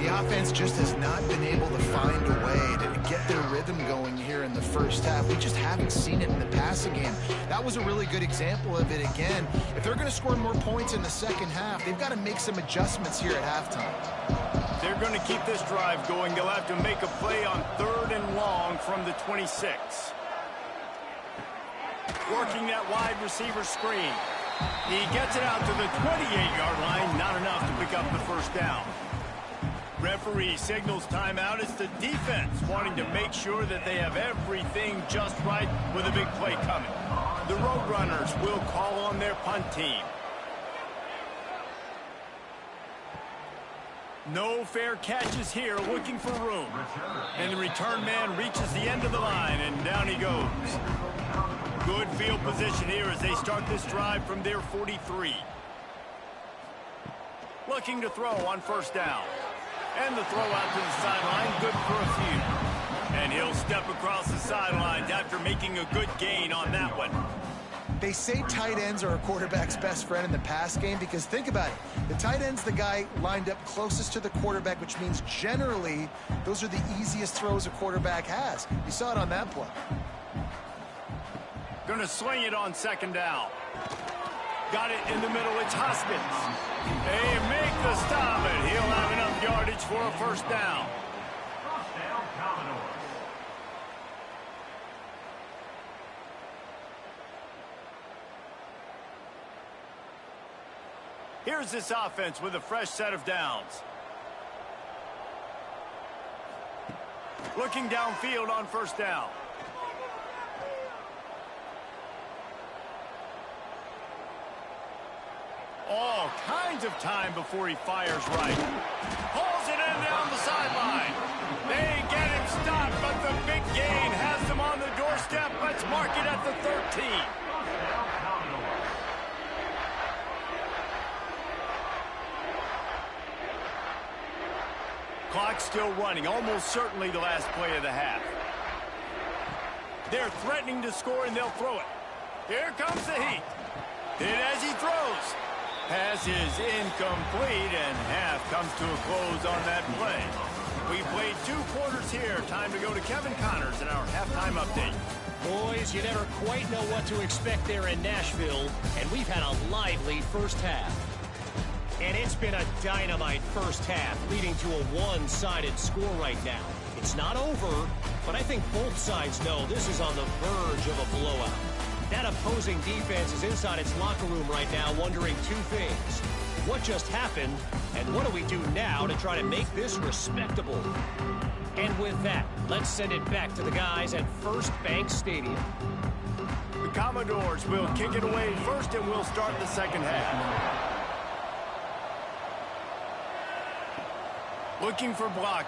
The offense just has not been able to find a way to get their rhythm going here in the first half. We just haven't seen it in the passing game. That was a really good example of it again. If they're going to score more points in the second half, they've got to make some adjustments here at halftime. They're going to keep this drive going. They'll have to make a play on 3rd and long from the 26. Working that wide receiver screen. He gets it out to the 28-yard line. Not enough to pick up the first down. Referee signals timeout. It's the defense wanting to make sure that they have everything just right with a big play coming. The Roadrunners will call on their punt team. No fair catches here, looking for room. And the return man reaches the end of the line, and down he goes. Good field position here as they start this drive from their 43. Looking to throw on first down. And the throw out to the sideline, good for a few. And he'll step across the sidelines after making a good gain on that one. They say tight ends are a quarterback's best friend in the pass game because think about it. The tight end's the guy lined up closest to the quarterback, which means generally those are the easiest throws a quarterback has. You saw it on that play. Going to swing it on 2nd down. Got it in the middle. It's Hoskins. They make the stop, and he'll have enough yardage for a first down. First down, Commodores. Here's this offense with a fresh set of downs. Looking downfield on first down. All kinds of time before he fires right. Pulls it in down the sideline. They get him stopped, but the big gain has them on the doorstep. Let's mark it at the 13. Clock still running, almost certainly the last play of the half. They're threatening to score, and they'll throw it. Here comes the heat. Hit as he throws. Pass is incomplete, and half comes to a close on that play. We played 2 quarters here. Time to go to Kevin Connors in our halftime update. Boys, you never quite know what to expect there in Nashville, and we've had a lively first half. And it's been a dynamite first half, leading to a one-sided score right now. It's not over, but I think both sides know this is on the verge of a blowout. That opposing defense is inside its locker room right now wondering 2 things. What just happened, and what do we do now to try to make this respectable? And with that, let's send it back to the guys at First Bank Stadium. The Commodores will kick it away first, and we'll start the second half. Looking for blockers.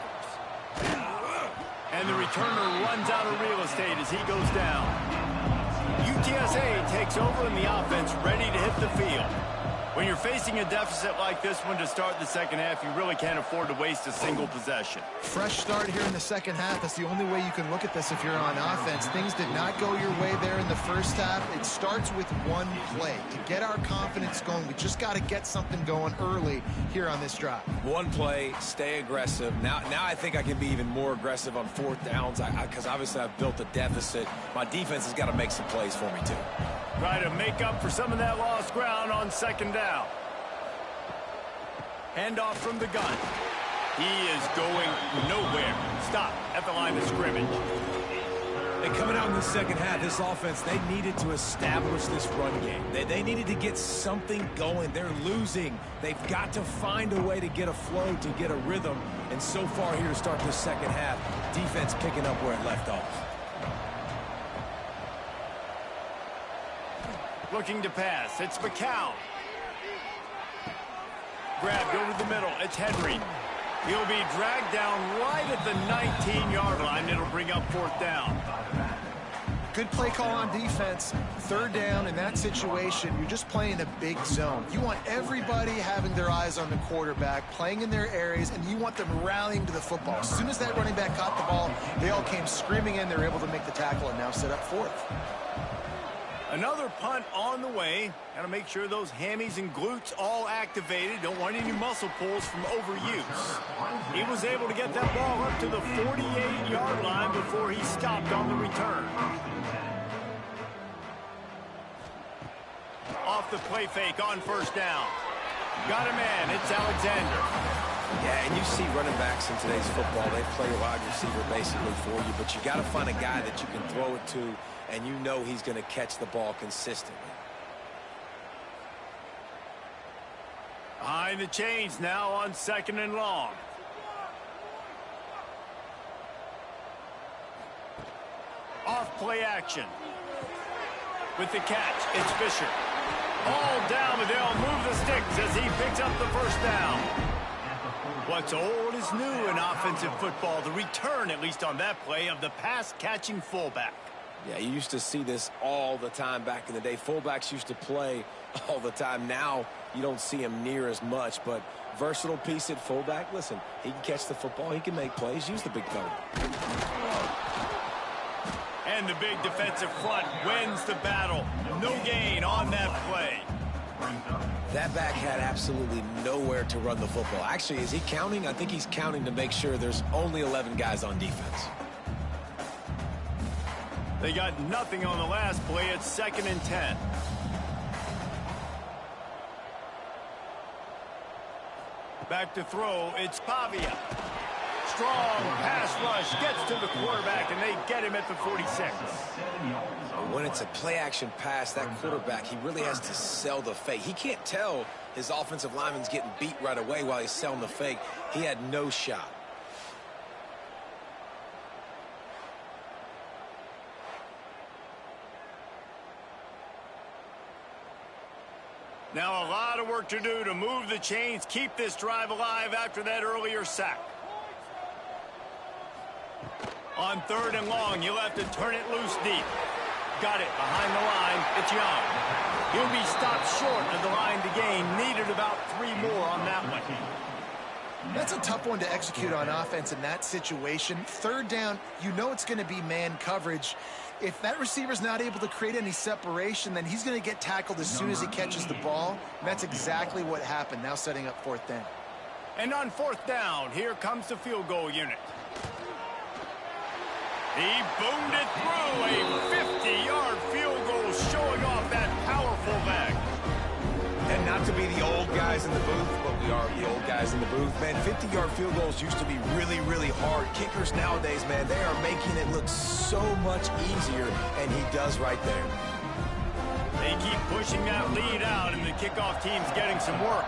And the returner runs out of real estate as he goes down. UTSA takes over in the offense, ready to hit the field. When you're facing a deficit like this one to start the second half, you really can't afford to waste a single possession. Fresh start here in the second half. That's the only way you can look at this if you're on offense. Things did not go your way there in the first half. It starts with one play. To get our confidence going, we just got to get something going early here on this drive. One play, stay aggressive. Now I think I can be even more aggressive on fourth downs because obviously I've built a deficit. My defense has got to make some plays for me too. Try to make up for some of that lost ground on second down. Handoff from the gun. He is going nowhere. Stop at the line of scrimmage. And coming out in the second half, this offense, they needed to establish this run game. They needed to get something going. They're losing. They've got to find a way to get a flow, to get a rhythm. And so far here to start this second half, defense picking up where it left off. Looking to pass. It's McCown. Grabbed over the middle. It's Henry. He'll be dragged down right at the 19-yard line. It'll bring up fourth down. Good play call on defense. Third down in that situation, you're just playing a big zone. You want everybody having their eyes on the quarterback, playing in their areas, and you want them rallying to the football. As soon as that running back caught the ball, they all came screaming in. They were able to make the tackle and now set up fourth. Another punt on the way. Got to make sure those hammies and glutes all activated. Don't want any muscle pulls from overuse. He was able to get that ball up to the 48-yard line before he stopped on the return. Off the play fake on first down. Got a man. It's Alexander. Yeah, and you see running backs in today's football, they play a wide receiver basically for you, but you got to find a guy that you can throw it to, and you know he's going to catch the ball consistently. Behind the chains now on second and long. Off play action. With the catch, it's Fisher. All down, but they'll move the sticks as he picks up the first down. What's old is new in offensive football. The return, at least on that play, of the pass-catching fullback. Yeah, you used to see this all the time back in the day. Fullbacks used to play all the time. Now you don't see him near as much, but versatile piece at fullback. Listen, he can catch the football. He can make plays. Use the big fella. And the big defensive front wins the battle. No gain on that play. That back had absolutely nowhere to run the football. Actually, is he counting? I think he's counting to make sure there's only 11 guys on defense. They got nothing on the last play. It's second and 10. Back to throw. It's Pavia. Strong pass rush gets to the quarterback, and they get him at the 46. When it's a play-action pass, that quarterback, he really has to sell the fake. He can't tell his offensive lineman's getting beat right away while he's selling the fake. He had no shot. Now a lot of work to do to move the chains, keep this drive alive after that earlier sack. On third and long, you'll have to turn it loose deep. Got it behind the line. It's Young. He'll be stopped short of the line to gain. Needed about 3 more on that one. That's a tough one to execute on offense in that situation. Third down, you know it's going to be man coverage. If that receiver's not able to create any separation, then he's going to get tackled as soon as he catches the ball. And that's exactly what happened, now setting up fourth down. And on fourth down, here comes the field goal unit. He boomed it through a 50-yard field goal, showing off that powerful back. And not to be the old guys in the booth, but we are the old guys in the booth. Man, 50-yard field goals used to be really, really hard. Kickers nowadays, man, they are making it look so much easier, and he does right there. They keep pushing that lead out, and the kickoff team's getting some work.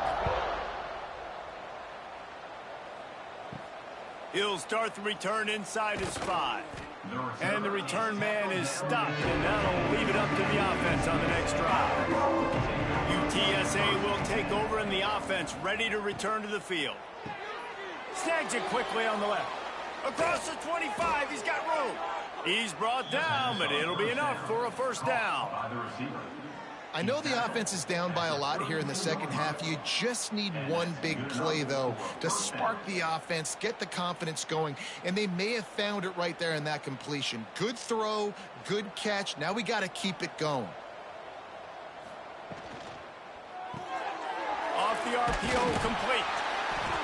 He'll start the return inside his 5. And the return man is stopped, and that'll leave it up to the offense on the next drive. UTSA will take over in the offense, ready to return to the field. Snags it quickly on the left. Across the 25, he's got room. He's brought down, but it'll be enough for a first down. I know the offense is down by a lot here in the second half. You just need one big play, though, to spark the offense, get the confidence going, and they may have found it right there in that completion. Good throw, good catch. Now we got to keep it going. Off the RPO, complete.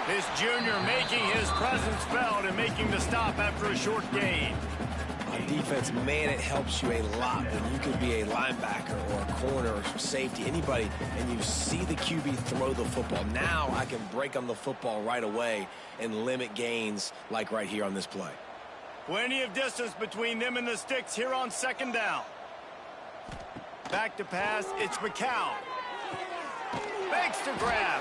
This junior making his presence felt and making the stop after a short gain. On defense, man, it helps you a lot when you can be a linebacker or a corner or safety, anybody, and you see the QB throw the football. Now I can break on the football right away and limit gains like right here on this play. Plenty of distance between them and the sticks here on second down. Back to pass, it's McCown. Fakes to grab.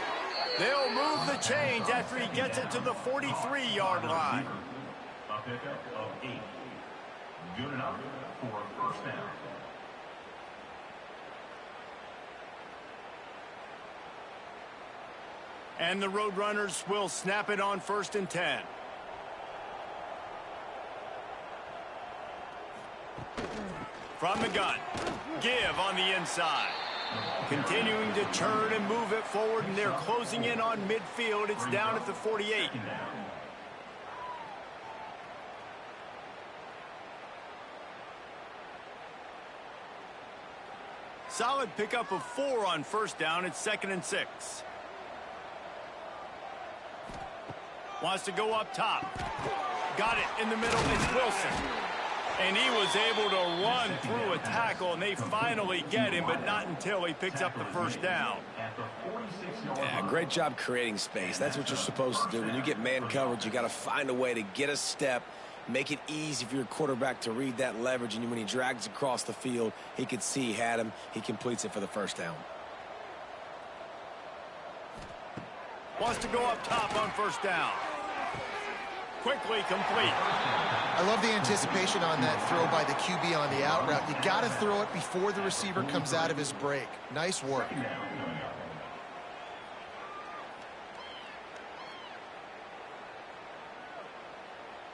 They'll move the chains after he gets it to the 43-yard line. A pickup of 8. Good enough for a first down. And the Roadrunners will snap it on 1st and 10. From the gun, give on the inside. Continuing to turn and move it forward, and they're closing in on midfield. It's down at the 48. Solid pickup of 4 on 1st down. It's 2nd and 6. Wants to go up top. Got it in the middle. It's Wilson. And he was able to run through a tackle, and they finally get him, but not until he picks up the 1st down. Yeah, great job creating space. That's what you're supposed to do. When you get man coverage, you got to find a way to get a step, make it easy for your quarterback to read that leverage, and when he drags across the field, he could see he had him. He completes it for the 1st down. Wants to go up top on 1st down. Quickly complete. I love the anticipation on that throw by the QB on the out route. You got to throw it before the receiver comes out of his break. Nice work.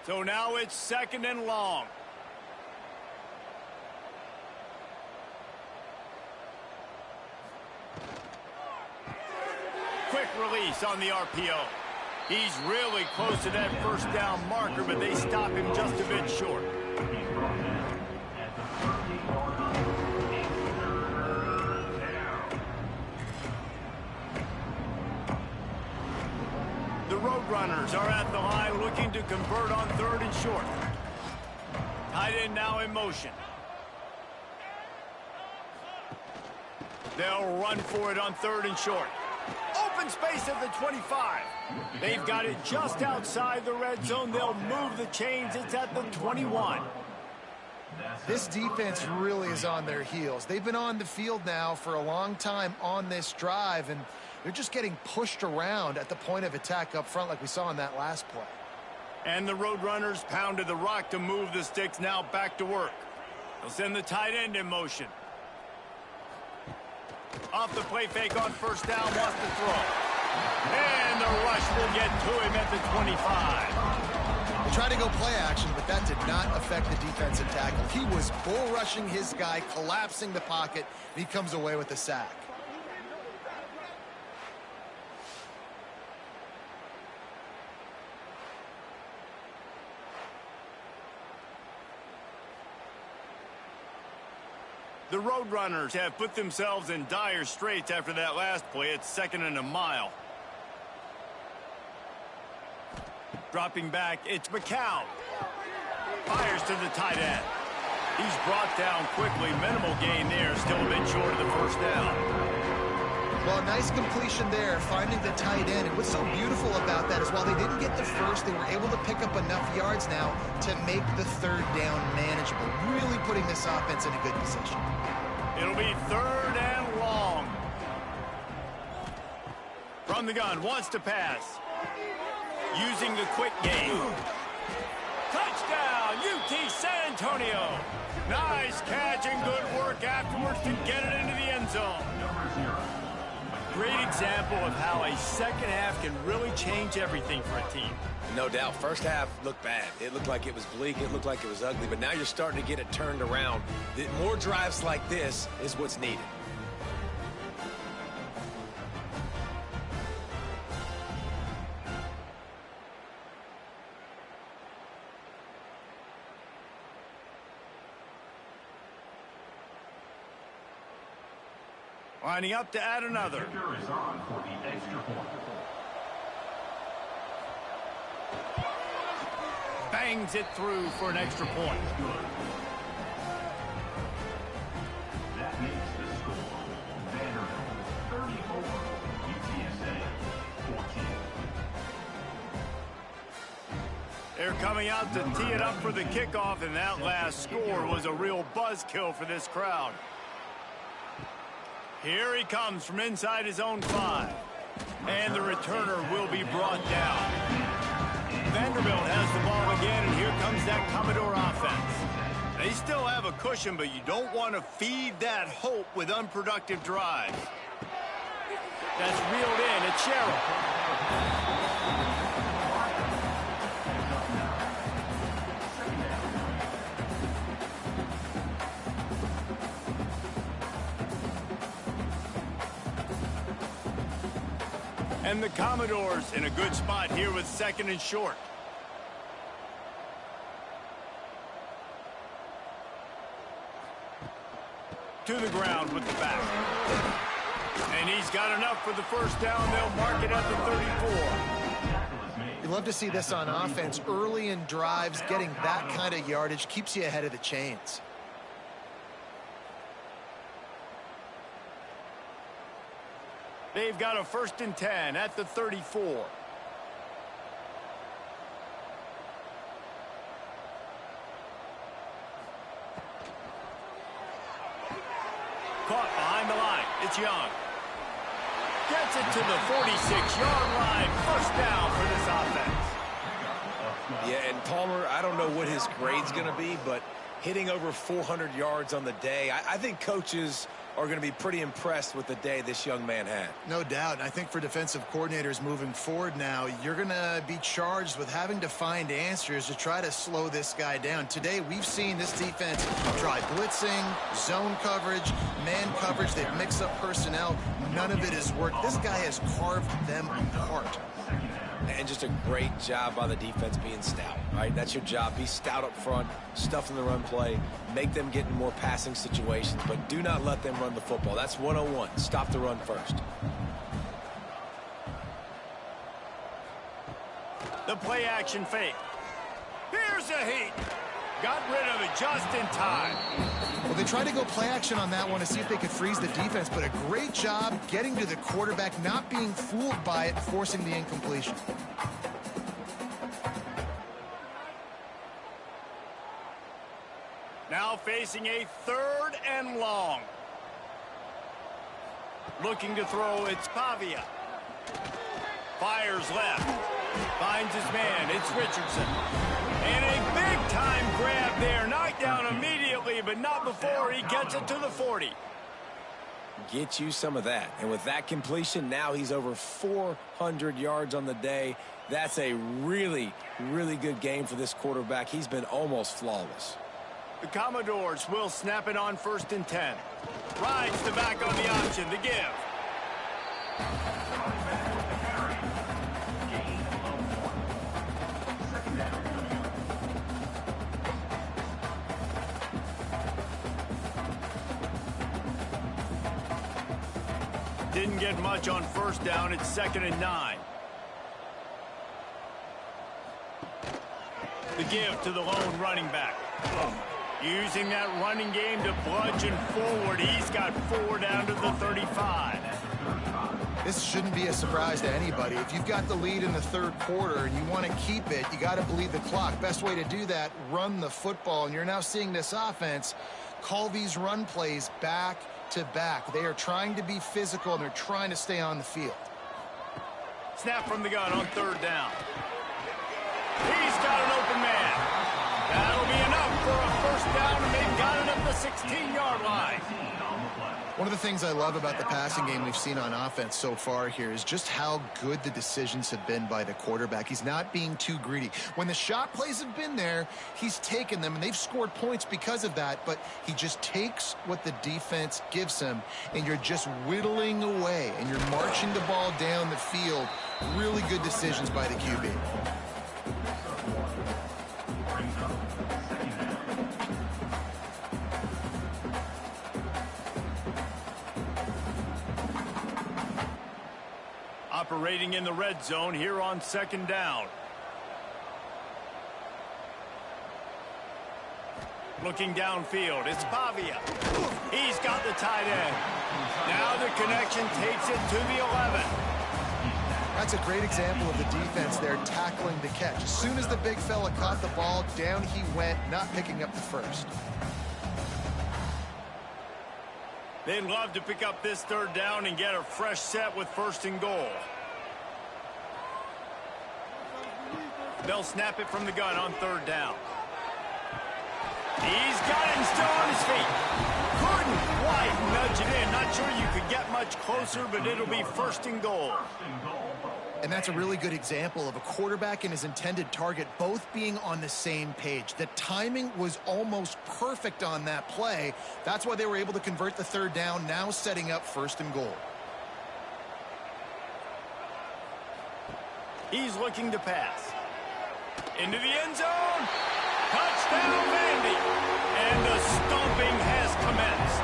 So now it's 2nd and long. Quick release on the RPO. He's really close to that 1st down marker, but they stop him just a bit short. The Roadrunners are at the line looking to convert on 3rd and short. Tight end now in motion. They'll run for it on 3rd and short. Open space at the 25. They've got it just outside the red zone. They'll move the chains. It's at the 21. This defense really is on their heels. They've been on the field now for a long time on this drive, and they're just getting pushed around at the point of attack up front like we saw in that last play. And the Roadrunners pounded the rock to move the sticks. Now back to work. They'll send the tight end in motion. Off the play fake on 1st down, wants to throw. And the rush will get to him at the 25. They tried to go play action, but that did not affect the defensive tackle. He was bull rushing his guy, collapsing the pocket, and he comes away with a sack. The Roadrunners have put themselves in dire straits after that last play. It's 2nd and a mile. Dropping back, it's McCown. Fires to the tight end. He's brought down quickly. Minimal gain there, still a bit short of the 1st down. Well, nice completion there, finding the tight end. And what's so beautiful about that is while they didn't get the first, they were able to pick up enough yards now to make the 3rd down manageable, really putting this offense in a good position. It'll be 3rd and long. From the gun, wants to pass. Using the quick game. Touchdown, UT San Antonio. Nice catch and good work afterwards to get it into the end zone. Great example of how a second half can really change everything for a team. No doubt. 1st half looked bad. It looked like it was bleak. It looked like it was ugly. But now you're starting to get it turned around. More drives like this is what's needed. Lining up to add another. Kicker is on for the extra point. Bangs it through for an extra point. Good. That makes the score Vanderbilt 34, UTSA 14. They're coming out to tee it up for the kickoff, and that last score was a real buzzkill for this crowd. Here he comes from inside his own 5. And the returner will be brought down. Vanderbilt has the ball again, and here comes that Commodore offense. They still have a cushion, but you don't want to feed that hope with unproductive drives. That's reeled in. It's Sherrill. And the Commodores in a good spot here with 2nd and short. To the ground with the back. And he's got enough for the first down. They'll mark it at the 34. You love to see this on offense. Early in drives, getting that kind of yardage keeps you ahead of the chains. They've got a 1st and 10 at the 34. Caught behind the line. It's Young. Gets it to the 46-yard line. First down for this offense. Yeah, and Palmer, I don't know what his grade's going to be, but hitting over 400 yards on the day, I think coaches are going to be pretty impressed with the day this young man had. No doubt. I think for defensive coordinators moving forward now, you're going to be charged with having to find answers to try to slow this guy down. Today, we've seen this defense try blitzing, zone coverage, man coverage. They've mixed up personnel. None of it has worked. This guy has carved them apart. And just a great job by the defense being stout, right? That's your job. Be stout up front, stuff in the run play, make them get in more passing situations, but do not let them run the football. That's 101. Stop the run first. The play action fake. Here's a heat. Got rid of it just in time. Well, they tried to go play action on that one to see if they could freeze the defense, but a great job getting to the quarterback, not being fooled by it, forcing the incompletion. Now facing a 3rd and long. Looking to throw, it's Pavia. Fires left. Finds his man. It's Richardson. And a big-time grab there. Knocked down immediately, but not before he gets it to the 40. Get you some of that. And with that completion, now he's over 400 yards on the day. That's a really, really good game for this quarterback. He's been almost flawless. The Commodores will snap it on 1st and 10. Rides the back on the option. The give. Didn't get much on 1st down. It's 2nd and 9. The give to the lone running back. Using that running game to bludgeon forward. He's got 4 down to the 35. This shouldn't be a surprise to anybody. If you've got the lead in the 3rd quarter and you want to keep it, you got to bleed the clock. Best way to do that, run the football. And you're now seeing this offense call these run plays back to back. They are trying to be physical, and they're trying to stay on the field. Snap from the gun on 3rd down. He's got an open man. That'll be enough for a 1st down, and they've got it at the 16-yard line. One of the things I love about the passing game we've seen on offense so far here is just how good the decisions have been by the quarterback. He's not being too greedy. When the shot plays have been there, he's taken them, and they've scored points because of that, but he just takes what the defense gives him, and you're just whittling away, and you're marching the ball down the field. Really good decisions by the QB. operating in the red zone here on 2nd down. Looking downfield, it's Pavia. He's got the tight end. Now the connection takes it to the 11. That's a great example of the defense there tackling the catch. As soon as the big fella caught the ball, down he went, not picking up the first. They'd love to pick up this 3rd down and get a fresh set with 1st and goal. They'll snap it from the gun on 3rd down. He's got it and still on his feet. Couldn't quite nudge it in. Not sure you could get much closer, but it'll be 1st and goal. And that's a really good example of a quarterback and his intended target both being on the same page. The timing was almost perfect on that play. That's why they were able to convert the 3rd down, now setting up 1st and goal. He's looking to pass. Into the end zone. Touchdown, Vandy. And the stomping has commenced.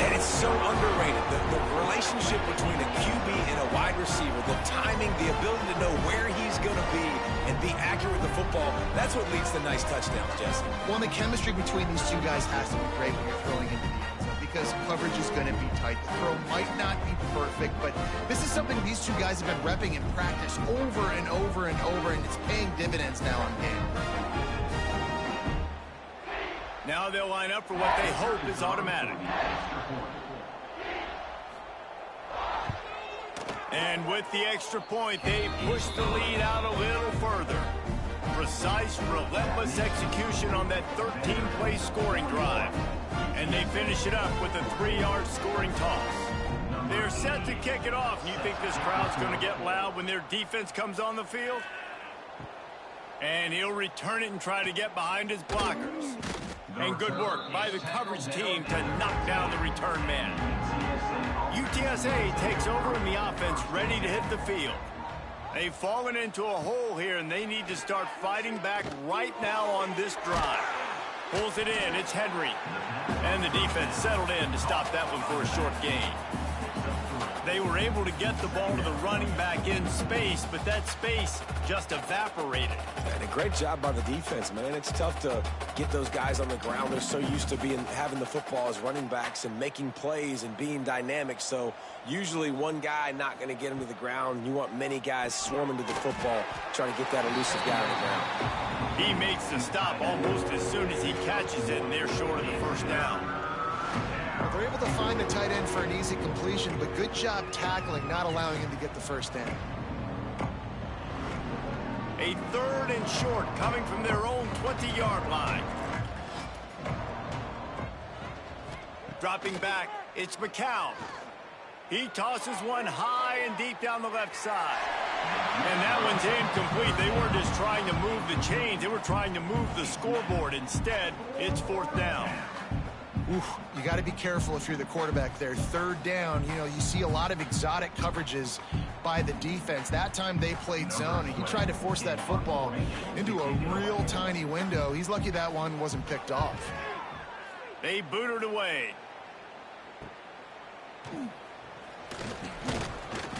And it's so underrated. The relationship between a QB and a wide receiver, the timing, the ability to know where he's going to be and be accurate with the football, that's what leads to nice touchdowns, Jesse. Well, the chemistry between these two guys has to be great when you're throwing into the end zone because coverage is going to be tight. The throw might not be perfect, but this is something these two guys have been repping in practice over and over and over, and it's paying dividends now on game. Now they'll line up for what they hope is automatic. And with the extra point, they push the lead out a little further. Precise, relentless execution on that 13-play scoring drive. And they finish it up with a 3-yard scoring toss. They're set to kick it off. You think this crowd's going to get loud when their defense comes on the field? And he'll return it and try to get behind his blockers. And good work by the coverage team to knock down the return man. UTSA takes over in the offense, ready to hit the field. They've fallen into a hole here, and they need to start fighting back right now on this drive. Pulls it in, it's Henry. And the defense settled in to stop that one for a short gain. They were able to get the ball to the running back in space, but that space just evaporated. And a great job by the defense, man. It's tough to get those guys on the ground. They're so used to having the football as running backs and making plays and being dynamic. So usually one guy not going to get him to the ground. You want many guys swarming to the football, trying to get that elusive guy on the ground. He makes the stop almost as soon as he catches it, and they're short of the 1st down. They're able to find the tight end for an easy completion, but good job tackling, not allowing him to get the 1st down. A 3rd and short coming from their own 20-yard line. Dropping back, it's McCown. He tosses one high and deep down the left side. And that one's incomplete. They weren't just trying to move the chains. They were trying to move the scoreboard. Instead, it's 4th down. Oof, you got to be careful if you're the quarterback there. 3rd down, you see a lot of exotic coverages by the defense. That time they played zone, and he tried to force that football into a real tiny window. He's lucky that one wasn't picked off. They boot it away.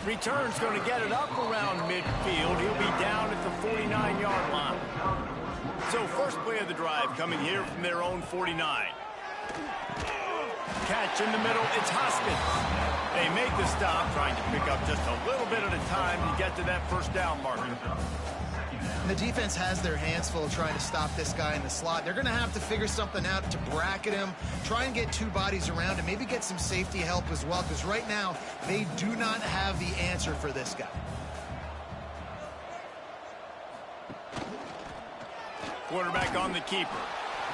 Return's going to get it up around midfield. He'll be down at the 49-yard line. So first play of the drive coming here from their own 49. Catch in the middle, it's Hoskins. They make the stop, trying to pick up just a little bit at a time to get to that 1st down marker. The defense has their hands full trying to stop this guy in the slot. They're going to have to figure something out to bracket him, try and get 2 bodies around him, maybe get some safety help as well, because right now they do not have the answer for this guy. Quarterback on the keeper.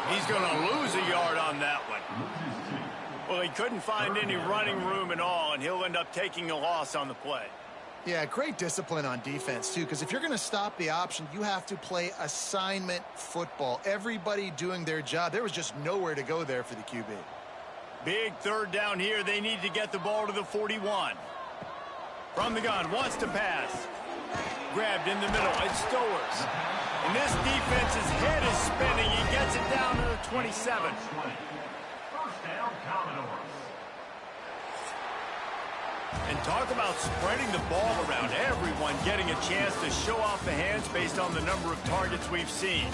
He's going to lose a yard on that one. Well, he couldn't find any running room at all, and he'll end up taking a loss on the play. Yeah, great discipline on defense, too, because if you're going to stop the option, you have to play assignment football. Everybody doing their job. There was just nowhere to go there for the QB. Big 3rd down here. They need to get the ball to the 41. From the gun, wants to pass. Grabbed in the middle. It's Stowers. And this defense's head is spinning. He gets it down to the 27. 1st down, Commodores. And talk about spreading the ball around. Everyone getting a chance to show off the hands based on the number of targets we've seen.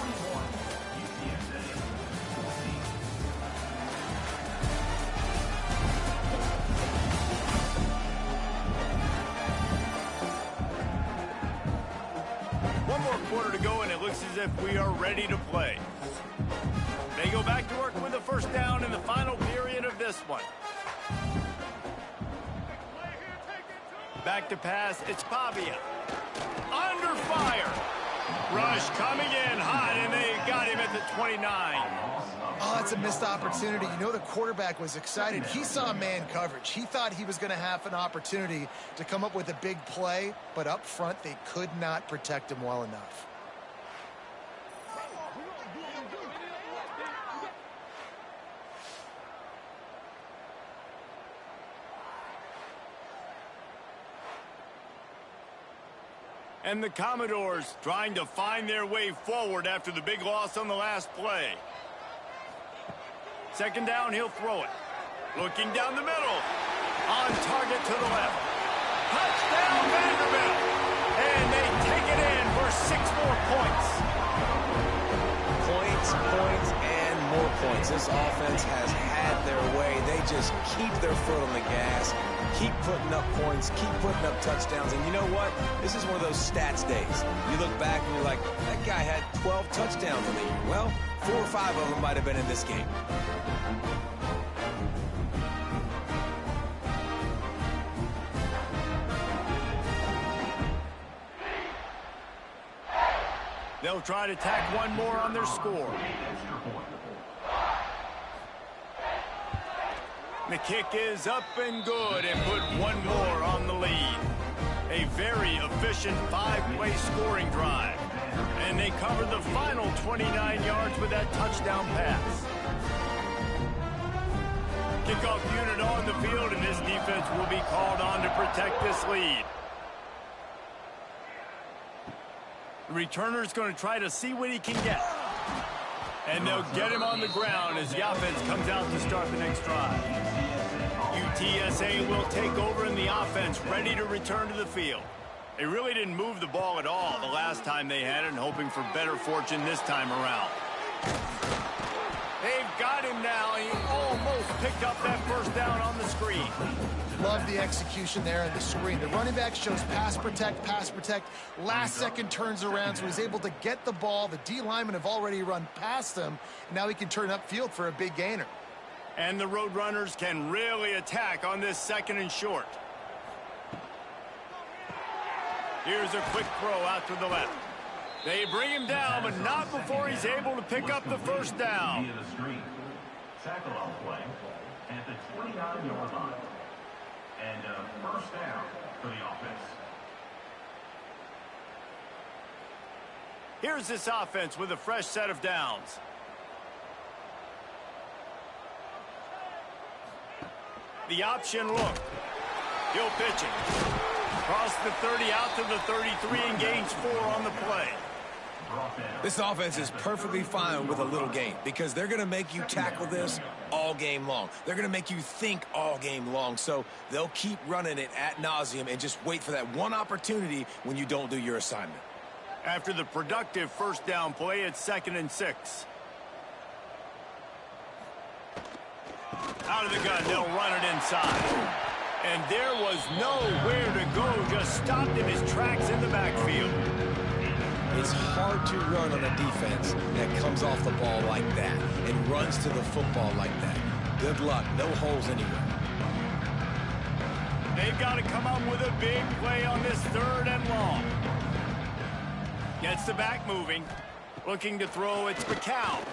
One more quarter to go, and it looks as if we are ready to play. They go back to work with a first down in the final period of this one. Back to pass, it's Pavia. Under fire. Rush coming in hot, and they got him at the 29. Oh, it's a missed opportunity. You know, the quarterback was excited. He saw man coverage. He thought he was going to have an opportunity to come up with a big play, but up front, they could not protect him well enough. And the Commodores trying to find their way forward after the big loss on the last play. Second down, he'll throw it. Looking down the middle. On target to the left. Touchdown, Vanderbilt. And they take it in for 6 more points. Points, and more points. This offense has had their way. They just keep their foot on the gas, keep putting up points, keep putting up touchdowns. And you know what? This is one of those stats days. You look back and you're like, that guy had 12 touchdowns in the year. Well, 4 or 5 of them might have been in this game. They'll try to tack one more on their score. The kick is up and good, and put one more on the lead. A very efficient 5-play scoring drive. And they covered the final 29 yards with that touchdown pass. Kickoff unit on the field, and this defense will be called on to protect this lead. The returner's going to try to see what he can get. And they'll get him on the ground as the offense comes out to start the next drive. UTSA will take over in the offense, ready to return to the field. They really didn't move the ball at all the last time they had it, and hoping for better fortune this time around. They've got him now. He almost picked up that first down on the screen. Love the execution there on the screen. The running back shows pass protect. Last second turns around, so he's able to get the ball. The D linemen have already run past him. Now he can turn upfield for a big gainer. And the Roadrunners can really attack on this second and short. Here's a quick throw out to the left. They bring him down, but not before he's able to pick up the first down. Tackle on play at the 29-yard line. And first down for the offense. Here's this offense with a fresh set of downs. The option look. He'll pitch it. Across the 30 out to the 33 and gains 4 on the play. This offense is perfectly fine with a little gain because they're going to make you tackle this all game long. They're going to make you think all game long. So they'll keep running it ad nauseum and just wait for that one opportunity when you don't do your assignment. After the productive first down play, it's 2nd and 6. Out of the gun, they'll run it inside. And there was nowhere to go, just stopped in his tracks in the backfield. It's hard to run on a defense that comes off the ball like that and runs to the football like that. Good luck. No holes anywhere. They've got to come up with a big play on this 3rd and long. Gets the back moving. Looking to throw, it's McCown.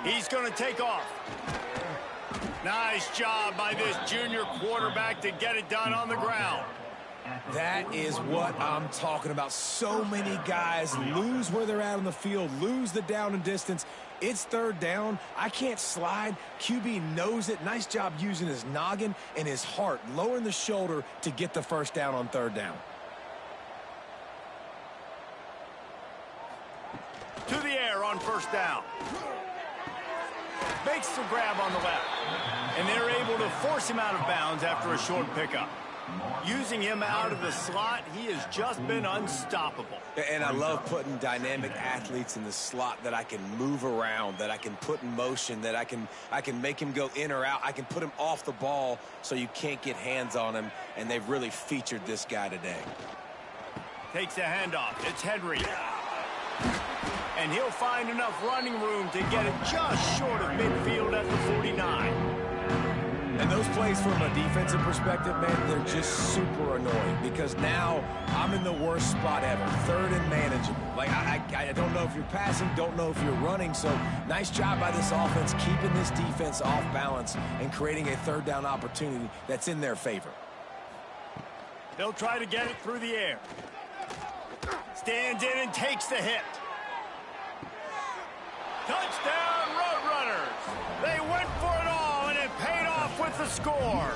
He's going to take off. Nice job by this junior quarterback to get it done on the ground. That is what I'm talking about. So many guys lose where they're at on the field, lose the down and distance. It's 3rd down. I can't slide. QB knows it. Nice job using his noggin and his heart, lowering the shoulder to get the first down on 3rd down. To the air on first down. Makes the grab on the left. And they're able to force him out of bounds after a short pickup. Using him out of the slot, he has just been unstoppable. And I love putting dynamic athletes in the slot that I can move around, that I can put in motion, that I can make him go in or out. I can put him off the ball so you can't get hands on him, and they've really featured this guy today. Takes a handoff. It's Henry. And he'll find enough running room to get it just short of midfield at the 49. And those plays from a defensive perspective, man, they're just super annoying because now I'm in the worst spot ever, third and manageable. Like, I don't know if you're passing, don't know if you're running, so nice job by this offense keeping this defense off balance and creating a third down opportunity that's in their favor. They'll try to get it through the air. Stands in and takes the hit. Touchdown, Roadrunners! They went for it all, and it paid off with the score.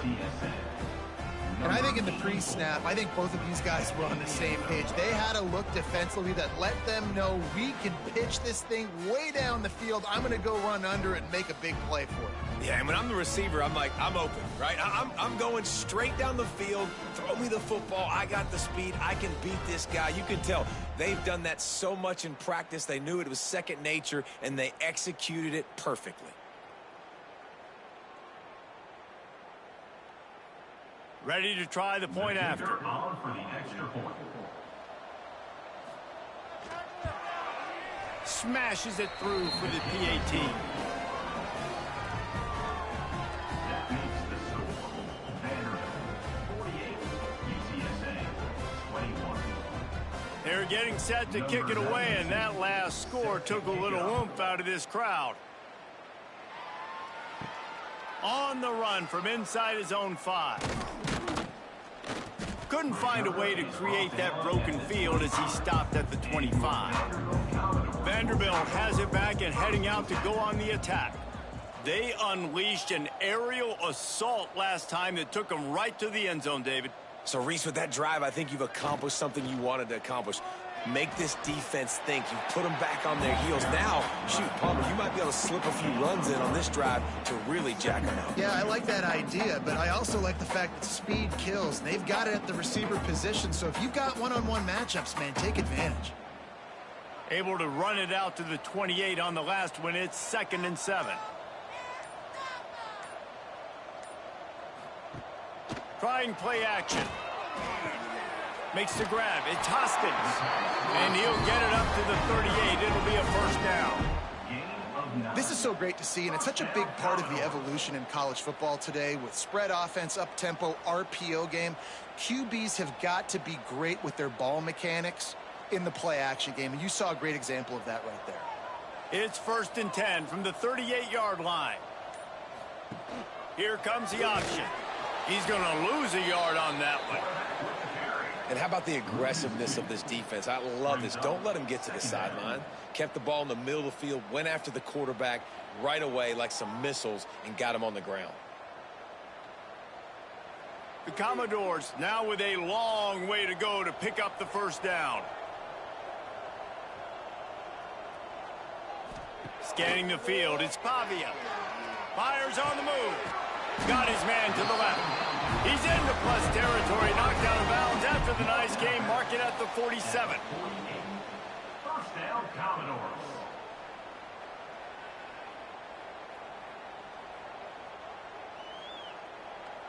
And I think in the pre-snap, I think both of these guys were on the same page. They had a look defensively that let them know we can pitch this thing way down the field. I'm going to go run under it and make a big play for it. Yeah, and when I'm the receiver, I'm like, I'm open, right? I'm going straight down the field. Throw me the football. I got the speed. I can beat this guy. You can tell they've done that so much in practice. They knew it was second nature, and they executed it perfectly. Ready to try the point after. On for the extra point. Smashes it through for the PAT. That makes the score. Vanderbilt 48, UTSA 21. They're getting set to kick it away, and that last score took a little oomph out of this crowd. On the run from inside his own 5. Couldn't find a way to create that broken field as he stopped at the 25. Vanderbilt has it back and heading out to go on the attack. They unleashed an aerial assault last time that took them right to the end zone, David. So, Reese, with that drive, I think you've accomplished something you wanted to accomplish. Make this defense think. You put them back on their heels. Now, shoot, Palmer, you might be able to slip a few runs in on this drive to really jack them up. Yeah, I like that idea, but I also like the fact that speed kills. And they've got it at the receiver position, so if you've got one-on-one matchups, man, take advantage. Able to run it out to the 28 on the last one. It's 2nd and 7. Trying play action. Makes the grab. It's Hoskins. And he'll get it up to the 38. It'll be a first down. This is so great to see, and it's such a big part of the evolution in college football today with spread offense, up-tempo, RPO game. QBs have got to be great with their ball mechanics in the play-action game, and you saw a great example of that right there. It's 1st and 10 from the 38-yard line. Here comes the option. He's going to lose a yard on that one. And how about the aggressiveness of this defense? I love this. Don't let him get to the sideline. Kept the ball in the middle of the field, went after the quarterback right away like some missiles and got him on the ground. The Commodores now with a long way to go to pick up the first down. Scanning the field, it's Pavia. Fires on the move. Got his man to the left. He's into plus territory, knocked out of bounds after the nice game. Mark it at the 47. First down, Commodores.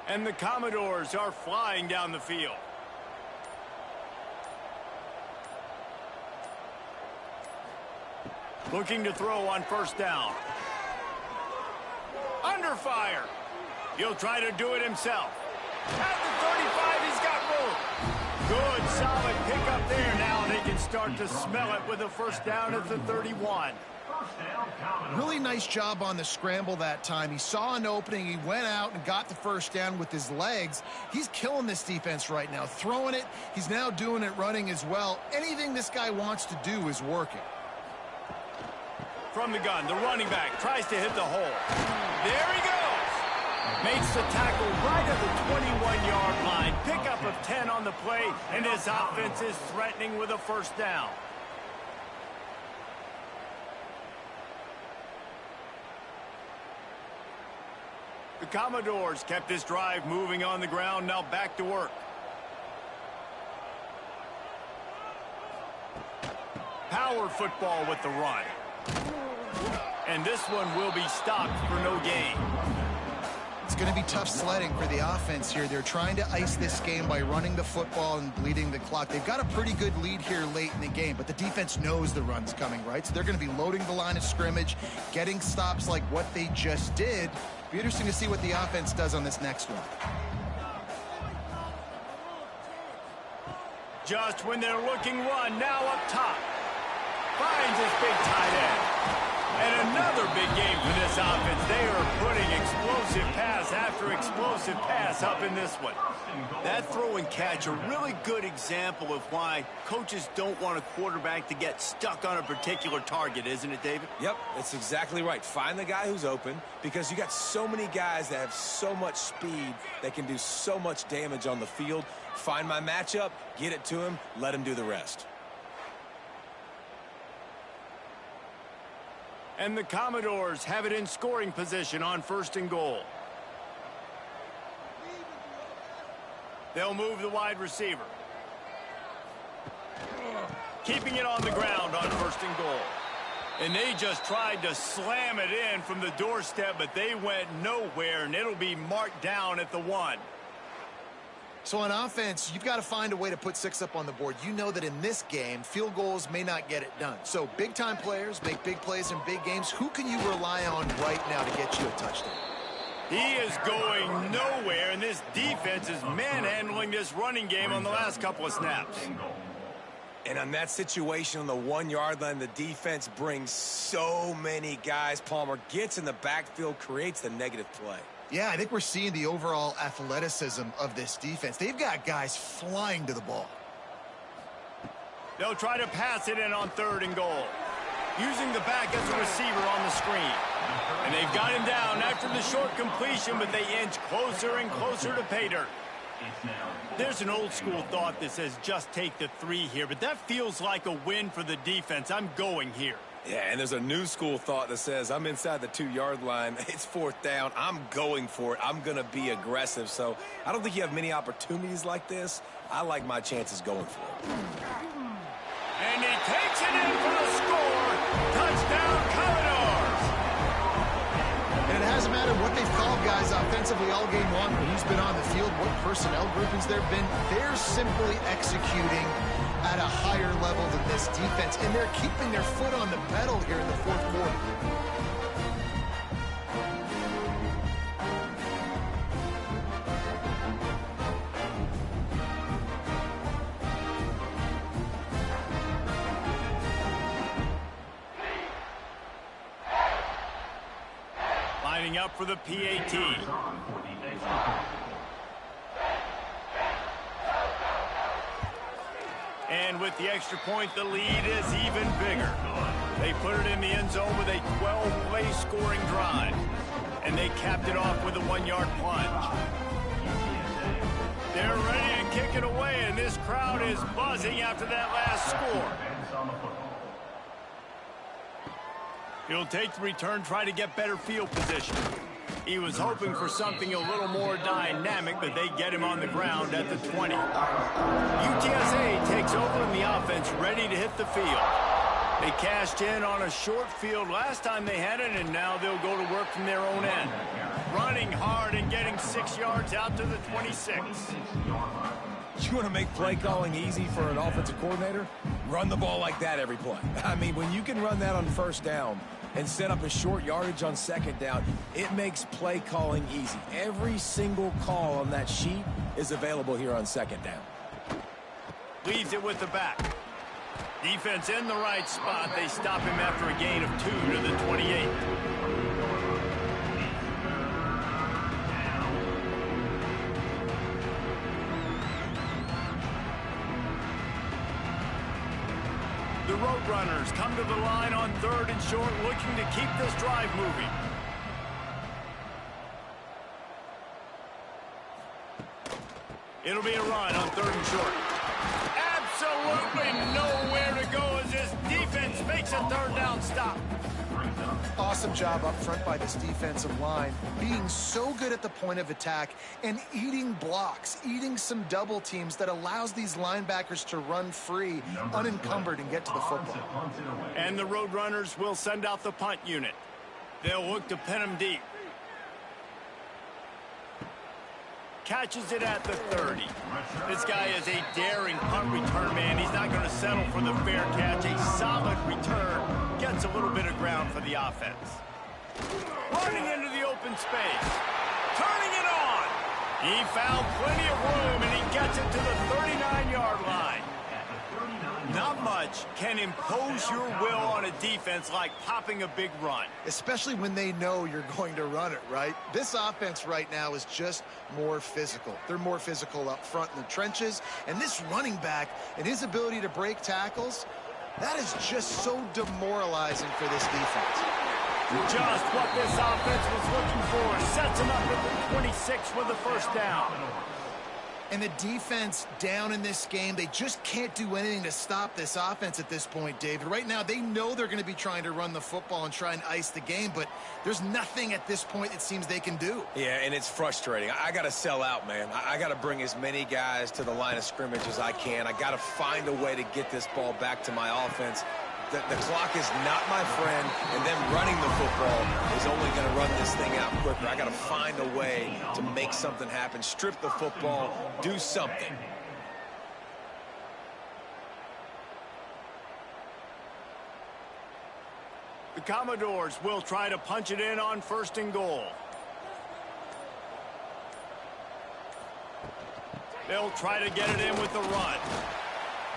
And the Commodores are flying down the field. Looking to throw on first down. Under fire. He'll try to do it himself. At the 35, he's got room. Good, solid pickup there. Now they can start to smell it with a first down at the 31. Really nice job on the scramble that time. He saw an opening. He went out and got the first down with his legs. He's killing this defense right now. Throwing it. He's now doing it running as well. Anything this guy wants to do is working. From the gun, the running back tries to hit the hole. There he goes. Makes the tackle right at the 21-yard line. Pickup of 10 on the play, and his offense is threatening with a first down. The Commodores kept this drive moving on the ground. Now back to work. Power football with the run. And this one will be stopped for no gain. It's going to be tough sledding for the offense here. They're trying to ice this game by running the football and bleeding the clock. They've got a pretty good lead here late in the game, but the defense knows the run's coming, right? So they're going to be loading the line of scrimmage, getting stops like what they just did. Be interesting to see what the offense does on this next one. Just when they're looking run, now up top. Finds his big tight end. And another big game for this offense. They are putting explosive pass after explosive pass up in this one. That throw and catch, a really good example of why coaches don't want a quarterback to get stuck on a particular target, isn't it, David? Yep, that's exactly right. Find the guy who's open, because you got so many guys that have so much speed that can do so much damage on the field. Find my matchup, get it to him, let him do the rest. And the Commodores have it in scoring position on 1st and goal. They'll move the wide receiver. Keeping it on the ground on 1st and goal. And they just tried to slam it in from the doorstep, but they went nowhere, and it'll be marked down at the 1. So on offense, you've got to find a way to put 6 up on the board. You know that in this game, field goals may not get it done. So big-time players make big plays in big games. Who can you rely on right now to get you a touchdown? He is going nowhere, and this defense is manhandling this running game on the last couple of snaps. And on that situation on the 1-yard line, the defense brings so many guys. Palmer gets in the backfield, creates the negative play. Yeah, I think we're seeing the overall athleticism of this defense. They've got guys flying to the ball. They'll try to pass it in on 3rd and goal. Using the back as a receiver on the screen. And they've got him down after the short completion, but they inch closer and closer to pay dirt. There's an old school thought that says just take the 3 here, but that feels like a win for the defense. I'm going here. Yeah, and there's a new school thought that says I'm inside the 2-yard line. It's 4th down. I'm going for it. I'm going to be aggressive. So I don't think you have many opportunities like this. I like my chances going for it. And he takes it in for the score. Touchdown, Commodores. And it hasn't mattered what they've called guys offensively all game long, or who's been on the field, what personnel groupings there have been. They're simply executing at a higher level than this defense, and they're keeping their foot on the pedal here in the 4th quarter. Lining up for the PAT. And with the extra point, the lead is even bigger. They put it in the end zone with a 12-play scoring drive. And they capped it off with a 1-yard plunge. They're ready to kick it away, and this crowd is buzzing after that last score. He'll take the return, try to get better field position. He was hoping for something a little more dynamic, but they get him on the ground at the 20. UTSA takes over in the offense, ready to hit the field. They cashed in on a short field last time they had it, and now they'll go to work from their own end. Running hard and getting 6 yards out to the 26. You want to make play calling easy for an offensive coordinator? Run the ball like that every play. I mean, when you can run that on 1st down and set up a short yardage on 2nd down, it makes play calling easy. Every single call on that sheet is available here on 2nd down. Leaves it with the back. Defense in the right spot. They stop him after a gain of 2 to the 28. The Roadrunners come to the line on 3rd and short, looking to keep this drive moving. It'll be a run on 3rd and short. Absolutely nowhere to go as this defense makes a 3rd down stop. brings up. Awesome job up front by this defensive line, being so good at the point of attack and eating blocks, eating some double teams that allows these linebackers to run free, unencumbered, and get to the football. And the Roadrunners will send out the punt unit. They'll look to pin him deep. Catches it at the 30. This guy is a daring punt return man. He's not going to settle for the fair catch. A solid return. Gets a little bit of ground for the offense. Running into the open space. Turning it on. He found plenty of room, and he gets it to the 39-yard line. Not much can impose your will on a defense like popping a big run. Especially when they know you're going to run it, right? This offense right now is just more physical. They're more physical up front in the trenches. And this running back and his ability to break tackles, that is just so demoralizing for this defense. Just what this offense was looking for. Sets him up at the 26 with the first down. And the defense down in this game, they just can't do anything to stop this offense at this point, David. Right now, they know they're going to be trying to run the football and try and ice the game, but there's nothing at this point it seems they can do. Yeah, and it's frustrating. I got to sell out, man. I got to bring as many guys to the line of scrimmage as I can. I got to find a way to get this ball back to my offense. The clock is not my friend, and them running the football is only going to run this thing out quicker. I got to find a way to make something happen, strip the football, do something. The Commodores will try to punch it in on 1st and goal. They'll try to get it in with the run.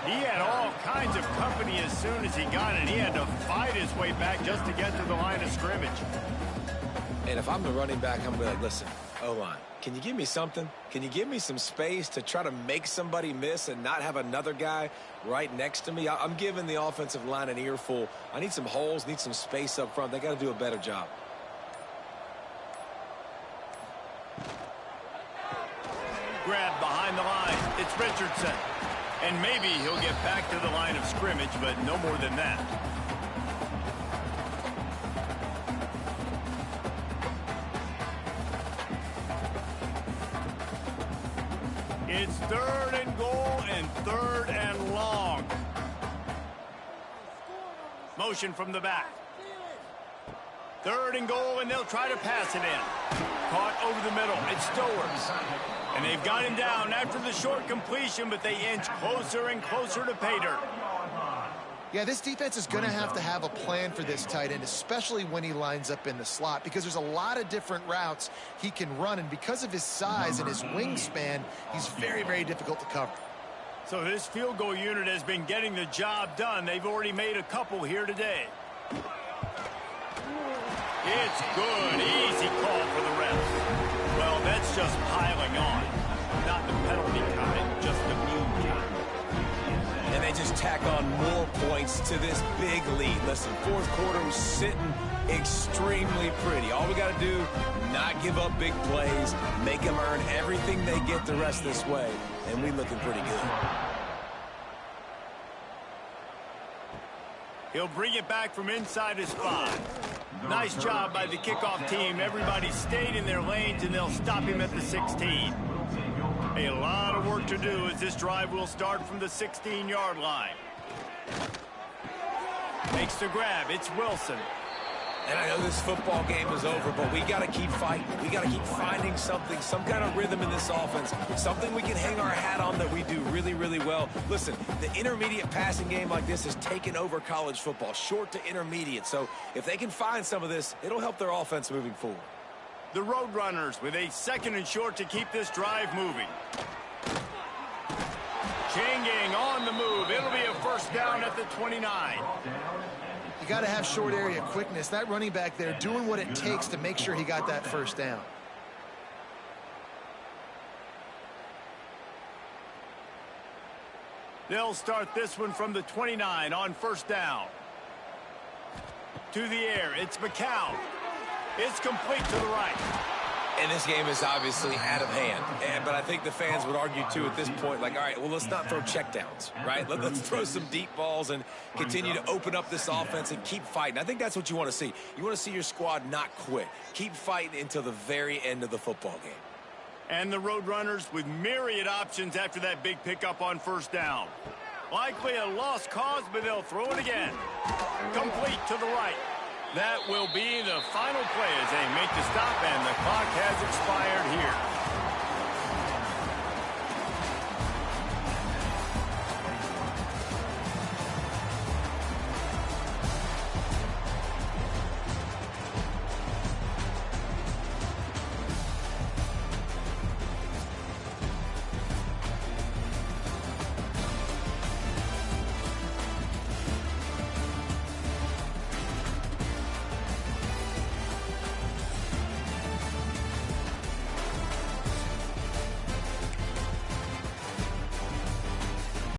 He had all kinds of company as soon as he got it. He had to fight his way back just to get to the line of scrimmage. And if I'm the running back, I'm going to be like, listen, O-line, can you give me something? Can you give me some space to try to make somebody miss and not have another guy right next to me? I'm giving the offensive line an earful. I need some holes, need some space up front. They got to do a better job. Grab behind the line. It's Richardson. And maybe he'll get back to the line of scrimmage, but no more than that. It's 3rd and goal and 3rd and long. Motion from the back. 3rd and goal, and they'll try to pass it in. Caught over the middle. It's Stowers. And they've got him down after the short completion, but they inch closer and closer to pay dirt. Yeah, this defense is going to have a plan for this tight end, especially when he lines up in the slot, because there's a lot of different routes he can run, and because of his size and his wingspan, he's very, very difficult to cover. So this field goal unit has been getting the job done. They've already made a couple here today. It's good. Easy call for the refs. Well, that's just piling on. Not the penalty kind, just the mean kind. And they just tack on more points to this big lead. Listen, 4th quarter was sitting extremely pretty. All we got to do, not give up big plays, make them earn everything they get the rest this way, and we looking pretty good. He'll bring it back from inside his 5. Nice job by the kickoff team. Everybody stayed in their lanes, and they'll stop him at the 16. A lot of work to do as this drive will start from the 16-yard line. Makes the grab. It's Wilson. And I know this football game is over, but we got to keep fighting. We got to keep finding something, some kind of rhythm in this offense, something we can hang our hat on that we do really, really well. Listen, the intermediate passing game like this has taken over college football, short to intermediate. So if they can find some of this, it'll help their offense moving forward. The Roadrunners with a 2nd and short to keep this drive moving. Changing on the move. It'll be a 1st down at the 29. You got to have short area quickness. That running back there doing what it takes to make sure he got that 1st down. They'll start this one from the 29 on 1st down. To the air, it's McCown. It's complete to the right. And this game is obviously out of hand. But I think the fans would argue, too, at this point, like, all right, well, let's not throw checkdowns, right? Let's throw some deep balls and continue to open up this offense and keep fighting. I think that's what you want to see. You want to see your squad not quit. Keep fighting until the very end of the football game. And the Roadrunners with myriad options after that big pickup on first down. Likely a lost cause, but they'll throw it again. Complete to the right. That will be the final play as they make the stop, and the clock has expired here.